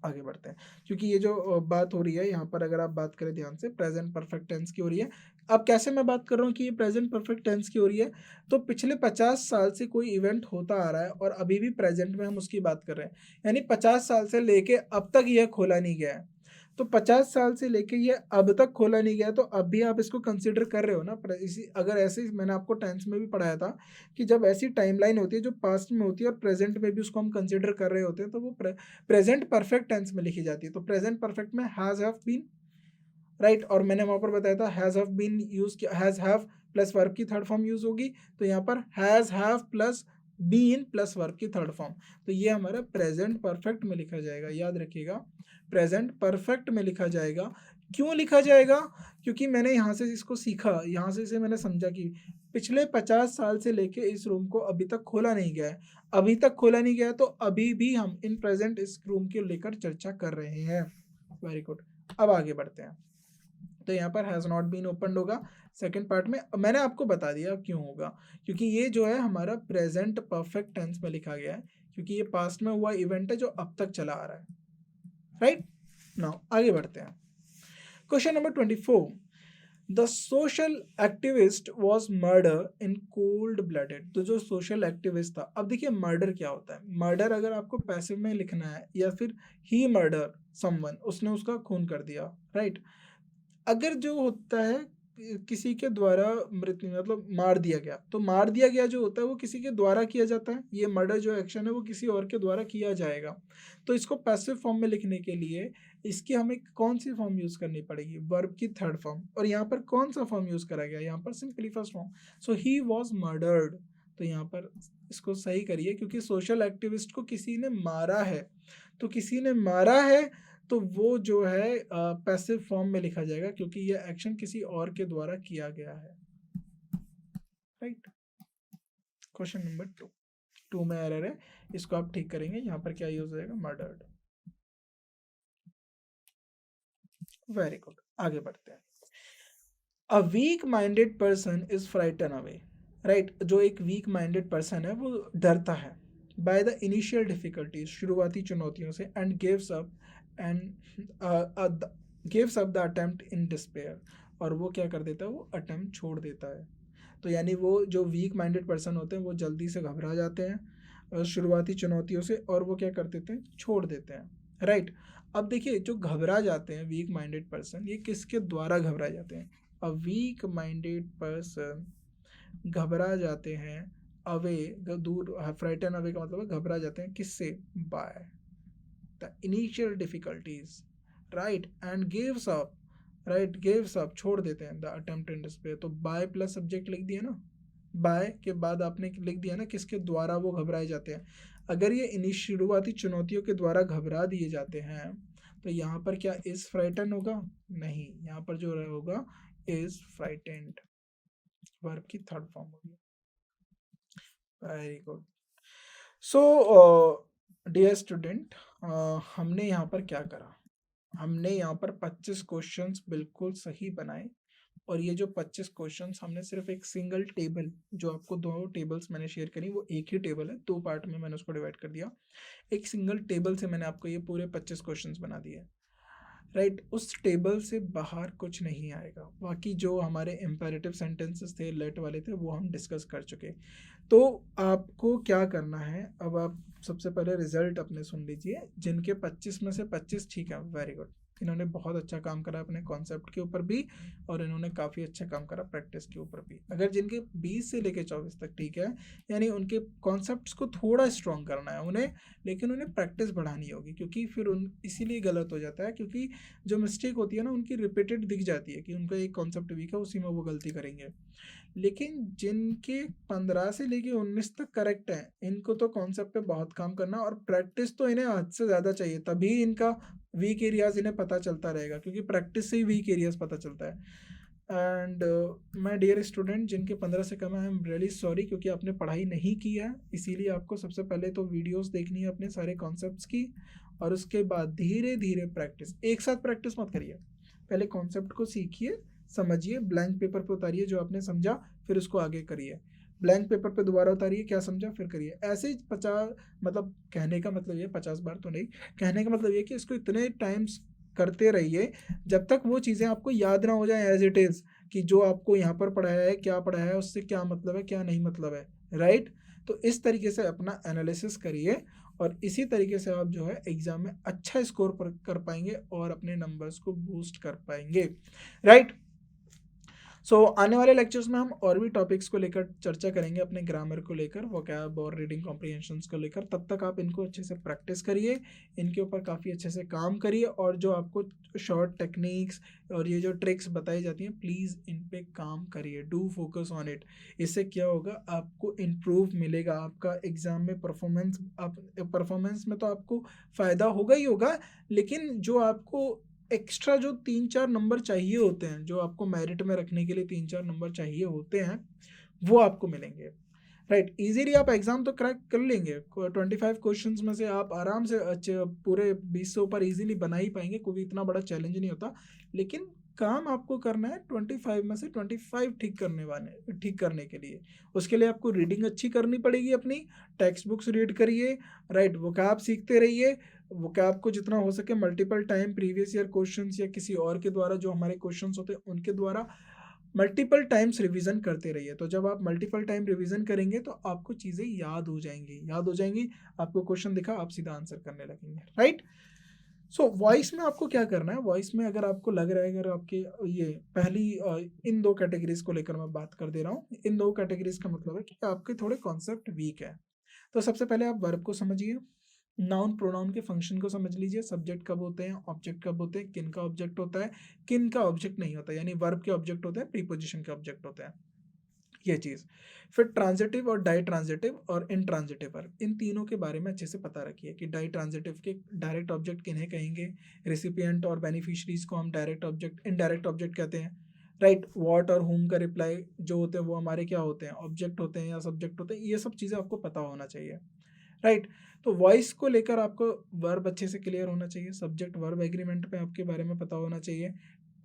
A: आगे बढ़ते हैं, क्योंकि ये जो बात हो रही है यहाँ पर, अगर आप बात करें ध्यान से, प्रेजेंट परफेक्ट टेंस की हो रही है। अब कैसे मैं बात कर रहा हूँ कि ये प्रेजेंट परफेक्ट टेंस की हो रही है, तो पिछले 50 साल से कोई इवेंट होता आ रहा है और अभी भी प्रेजेंट में हम उसकी बात कर रहे हैं, यानी 50 साल से लेके अब तक यह खोला नहीं गया है। तो 50 साल से लेके ये अब तक खोला नहीं गया, तो अब भी आप इसको कंसिडर कर रहे हो ना। इसी अगर ऐसे मैंने आपको टेंस में भी पढ़ाया था कि जब ऐसी टाइमलाइन होती है जो पास्ट में होती है और प्रेजेंट में भी उसको हम कंसिडर कर रहे होते हैं, तो वो प्रेजेंट परफेक्ट टेंस में लिखी जाती है। तो प्रेजेंट परफेक्ट में हैज हैव बीन, राइट, और मैंने वहां पर बताया था हैज हैव बीन यूज किया, हैज हैव प्लस वर्ब की थर्ड फॉर्म यूज होगी, तो यहाँ पर has have plus been plus verb की थर्ड फॉर्म, तो ये हमारा प्रेजेंट परफेक्ट में लिखा जाएगा। याद रखिएगा प्रेजेंट परफेक्ट में लिखा जाएगा। क्यों लिखा जाएगा, क्योंकि मैंने यहाँ से इसको सीखा, यहाँ से इसे मैंने समझा कि पिछले 50 साल से लेके इस रूम को अभी तक खोला नहीं गया है, अभी तक खोला नहीं गया है, तो अभी भी हम इन प्रेजेंट इस रूम को लेकर चर्चा कर रहे हैं। वेरी गुड, अब आगे बढ़ते हैं। तो यहाँ पर हैज नॉट बीन ओपनड होगा सेकंड पार्ट में, मैंने आपको बता दिया क्यों होगा, क्योंकि ये जो है हमारा प्रेजेंट परफेक्ट टेंस में लिखा गया है, क्योंकि ये पास्ट में हुआ इवेंट है जो अब तक चला आ रहा है, राइट। नाउ आगे बढ़ते हैं। Question number 24, the social activist was murder in cold blooded. तो जो सोशल एक्टिविस्ट था, अब देखिए मर्डर क्या होता है, मर्डर अगर आपको पैसिव में लिखना है, या फिर ही मर्डर समवन, उसने उसका खून कर दिया, राइट। अगर जो होता है किसी के द्वारा मृत्यु मतलब मार दिया गया, तो मार दिया गया जो होता है वो किसी के द्वारा किया जाता है, ये मर्डर जो एक्शन है वो किसी और के द्वारा किया जाएगा। तो इसको पैसिव फॉर्म में लिखने के लिए इसकी हमें कौन सी फॉर्म यूज करनी पड़ेगी, वर्ब की थर्ड फॉर्म, और यहाँ पर कौन सा फॉर्म यूज करा गया, यहाँ पर simply first form, so he was murdered. तो यहाँ पर इसको सही करिए, क्योंकि सोशल एक्टिविस्ट को किसी ने मारा है, तो किसी ने मारा है, तो वो जो है पैसिव फॉर्म में लिखा जाएगा क्योंकि ये एक्शन किसी और के द्वारा किया गया है, राइट। क्वेश्चन नंबर 2 में एरर है, इसको आप ठीक करेंगे। यहाँ पर क्या यूज हो जाएगा, मर्डर्ड। वेरी गुड, आगे बढ़ते हैं। A weak minded person is frighten away, right. जो एक वीक माइंडेड पर्सन है वो डरता है बाय द इनिशियल डिफिकल्टीज, शुरुआती चुनौतियों से, and gives up the attempt in despair, और वो क्या कर देता है, वो अटेम्प्ट छोड़ देता है। तो यानी वो जो वीक माइंडेड पर्सन होते हैं वो जल्दी से घबरा जाते हैं शुरुआती चुनौतियों से, और वो क्या कर देते हैं, छोड़ देते हैं, राइट। अब देखिए, जो घबरा जाते हैं वीक माइंडेड पर्सन, ये किसके द्वारा घबरा जाते हैं। अ वीक माइंडेड पर्सन घबरा जाते हैं, अवे, दूर, फ्राइटन अवे का मतलब है घबरा जाते हैं, किससे, by the initial difficulties, right, and gives up, right, gives up, छोड़ देते हैं द अटेम्प्ट इन डिस्पेयर। तो बाय प्लस सब्जेक्ट लिख दिया ना, बाय के बाद आपने लिख दिया ना किसके द्वारा वो घबराए जाते हैं। अगर ये इन शुरुआती चुनौतियों के द्वारा घबरा दिए जाते हैं तो यहाँ पर क्या इज फ्राइटन होगा, नहीं, यहाँ पर जो होगा इज फ्राइटेंड, वर्ब की थर्ड फॉर्म होगी। Very good. So dear student, हमने यहाँ पर क्या करा, हमने यहाँ पर 25 क्वेश्चंस बिल्कुल सही बनाए, और ये जो 25 क्वेश्चंस हमने सिर्फ एक सिंगल टेबल, जो आपको दो टेबल्स मैंने शेयर करी, वो एक ही टेबल है, दो पार्ट में मैंने उसको डिवाइड कर दिया, एक सिंगल टेबल से मैंने आपको ये पूरे 25 क्वेश्चंस बना दिए, राइट। उस टेबल से बाहर कुछ नहीं आएगा। बाकी जो हमारे इम्पेरेटिव सेंटेंसेस थे, लेट वाले थे, वो हम डिस्कस कर चुके। तो आपको क्या करना है, अब आप सबसे पहले रिजल्ट अपने सुन लीजिए। जिनके 25 में से 25 ठीक है, वेरी गुड, इन्होंने बहुत अच्छा काम करा अपने कॉन्सेप्ट के ऊपर भी, और इन्होंने काफ़ी अच्छा काम करा प्रैक्टिस के ऊपर भी। अगर जिनके 20 से लेके 24 तक ठीक है, यानी उनके कॉन्सेप्ट्स को थोड़ा स्ट्रॉन्ग करना है उन्हें, लेकिन उन्हें प्रैक्टिस बढ़ानी होगी, क्योंकि फिर उन इसीलिए गलत हो जाता है, क्योंकि जो मिस्टेक होती है ना उनकी रिपीटेड दिख जाती है कि उनका एक कॉन्सेप्ट वीक है, उसी में वो गलती करेंगे। लेकिन जिनके 15 से लेके 19 तक करेक्ट है, इनको तो कॉन्सेप्ट पे बहुत काम करना, और प्रैक्टिस तो इन्हें हद से ज़्यादा चाहिए, तभी इनका वीक एरियाज इन्हें पता चलता रहेगा, क्योंकि प्रैक्टिस से ही वीक एरियाज पता चलता है। एंड माय डियर स्टूडेंट, जिनके 15 से कम है, आई एम रियली सॉरी, क्योंकि आपने पढ़ाई नहीं की है, इसीलिए आपको सबसे पहले तो वीडियोस देखनी है अपने सारे कॉन्सेप्ट्स की, और उसके बाद धीरे धीरे प्रैक्टिस, एक साथ प्रैक्टिस मत करिए, पहले कॉन्सेप्ट को सीखिए, समझिए, ब्लैंक पेपर पे उतारिए जो आपने समझा, फिर उसको आगे करिए, ब्लैंक पेपर पे दोबारा उतारिए क्या समझा, फिर करिए, ऐसे ही 50, मतलब कहने का मतलब ये 50 बार तो नहीं, कहने का मतलब ये कि इसको इतने टाइम्स करते रहिए जब तक वो चीज़ें आपको याद ना हो जाए एज इट इज़, कि जो आपको यहाँ पर पढ़ाया है उससे क्या मतलब है, क्या नहीं मतलब है, राइट। तो इस तरीके से अपना एनालिसिस करिए, और इसी तरीके से आप जो है एग्जाम में अच्छा स्कोर कर पाएंगे और अपने नंबर्स को बूस्ट कर पाएंगे, राइट। सो आने वाले लेक्चर्स में हम और भी टॉपिक्स को लेकर चर्चा करेंगे, अपने ग्रामर को लेकर, वोकैब और रीडिंग कॉम्प्रिहेंशंस को लेकर। तब तक आप इनको अच्छे से प्रैक्टिस करिए, इनके ऊपर काफ़ी अच्छे से काम करिए, और जो आपको शॉर्ट टेक्निक्स और ये जो ट्रिक्स बताई जाती हैं, प्लीज़ इन पे काम करिए, डू फोकस ऑन इट। इससे क्या होगा, आपको इम्प्रूव मिलेगा, आपका एग्ज़ाम में परफॉर्मेंस में तो आपको फ़ायदा होगा ही होगा, लेकिन जो आपको एक्स्ट्रा जो 3-4 नंबर चाहिए होते हैं, जो आपको मेरिट में रखने के लिए 3-4 नंबर चाहिए होते हैं, वो आपको मिलेंगे, राइट। इजीली आप एग्जाम तो क्रैक कर लेंगे, 25 क्वेश्चंस में से आप आराम से अच्छे पूरे 20 से ऊपर इजीली बना ही पाएंगे, कोई इतना बड़ा चैलेंज नहीं होता। लेकिन काम आपको करना है 25 में से 25 ठीक करने के लिए, उसके लिए आपको रीडिंग अच्छी करनी पड़ेगी अपनी, टेक्स्ट बुक्स रीड करिए, राइट, वोकैब सीखते रहिए, वोकैब को जितना हो सके multiple time previous year questions या किसी और के द्वारा जो हमारे क्वेश्चंस होते हैं उनके द्वारा मल्टीपल टाइम्स रिवीजन करते रहिए। तो जब आप मल्टीपल टाइम रिवीजन करेंगे तो आपको चीज़ें याद हो जाएंगी, आपको क्वेश्चन दिखा आप सीधा आंसर करने लगेंगे, राइट। सो वॉइस में आपको क्या करना है, वॉइस में अगर आपको लग रहा है, अगर आपके ये पहली इन दो कैटेगरीज को लेकर मैं बात कर दे रहा हूँ, इन दो कैटेगरीज का मतलब है कि आपके थोड़े कॉन्सेप्ट वीक है। तो सबसे पहले आप वर्ब को समझिए, नाउन प्रोनाउन के फंक्शन को समझ लीजिए, सब्जेक्ट कब होते हैं, ऑब्जेक्ट कब होते हैं, किन का ऑब्जेक्ट होता है, किन का ऑब्जेक्ट नहीं होता, यानी वर्ब के ऑब्जेक्ट होते हैं, प्रीपोजिशन के ऑब्जेक्ट होते हैं। ये चीज़। फिर ट्रांज़िटिव और डाई ट्रांज़िटिव और इनट्रांज़िटिव वर्ब, इन तीनों के बारे में अच्छे से पता रखिए कि डाई ट्रांज़िटिव के डायरेक्ट ऑब्जेक्ट किन्हें कहेंगे, रेसिपिएंट और बेनिफिशियरीज़ को हम डायरेक्ट ऑब्जेक्ट इनडायरेक्ट ऑब्जेक्ट कहते हैं, राइट? व्हाट और whom का रिप्लाई जो होते हैं वो हमारे क्या होते हैं, ऑब्जेक्ट होते हैं या सब्जेक्ट होते हैं, ये सब चीज़ें आपको पता होना चाहिए, राइट? तो वॉइस को लेकर आपको वर्ब अच्छे से क्लियर होना चाहिए, सब्जेक्ट वर्ब एग्रीमेंट पे आपके बारे में पता होना चाहिए,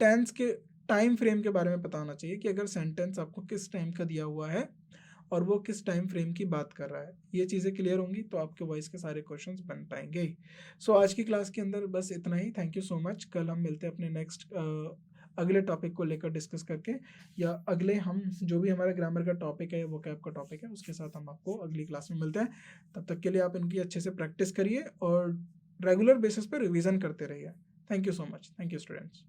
A: टेंस के टाइम फ्रेम के बारे में पता होना चाहिए कि अगर सेंटेंस आपको किस टाइम का दिया हुआ है और वो किस टाइम फ्रेम की बात कर रहा है, ये चीज़ें क्लियर होंगी तो आपके वॉइस के सारे क्वेश्चंस बन पाएंगे। सो आज की क्लास के अंदर बस इतना ही। Thank you so much. कल हम मिलते हैं अपने नेक्स्ट अगले टॉपिक को लेकर डिस्कस करके, या अगले हम जो भी हमारा ग्रामर का टॉपिक है, वो कैब का टॉपिक है, उसके साथ हम आपको अगली क्लास में मिलते हैं। तब तक के लिए आप इनकी अच्छे से प्रैक्टिस करिए और रेगुलर बेसिस पे रिवीजन करते रहिए। Thank you so much. Thank you students.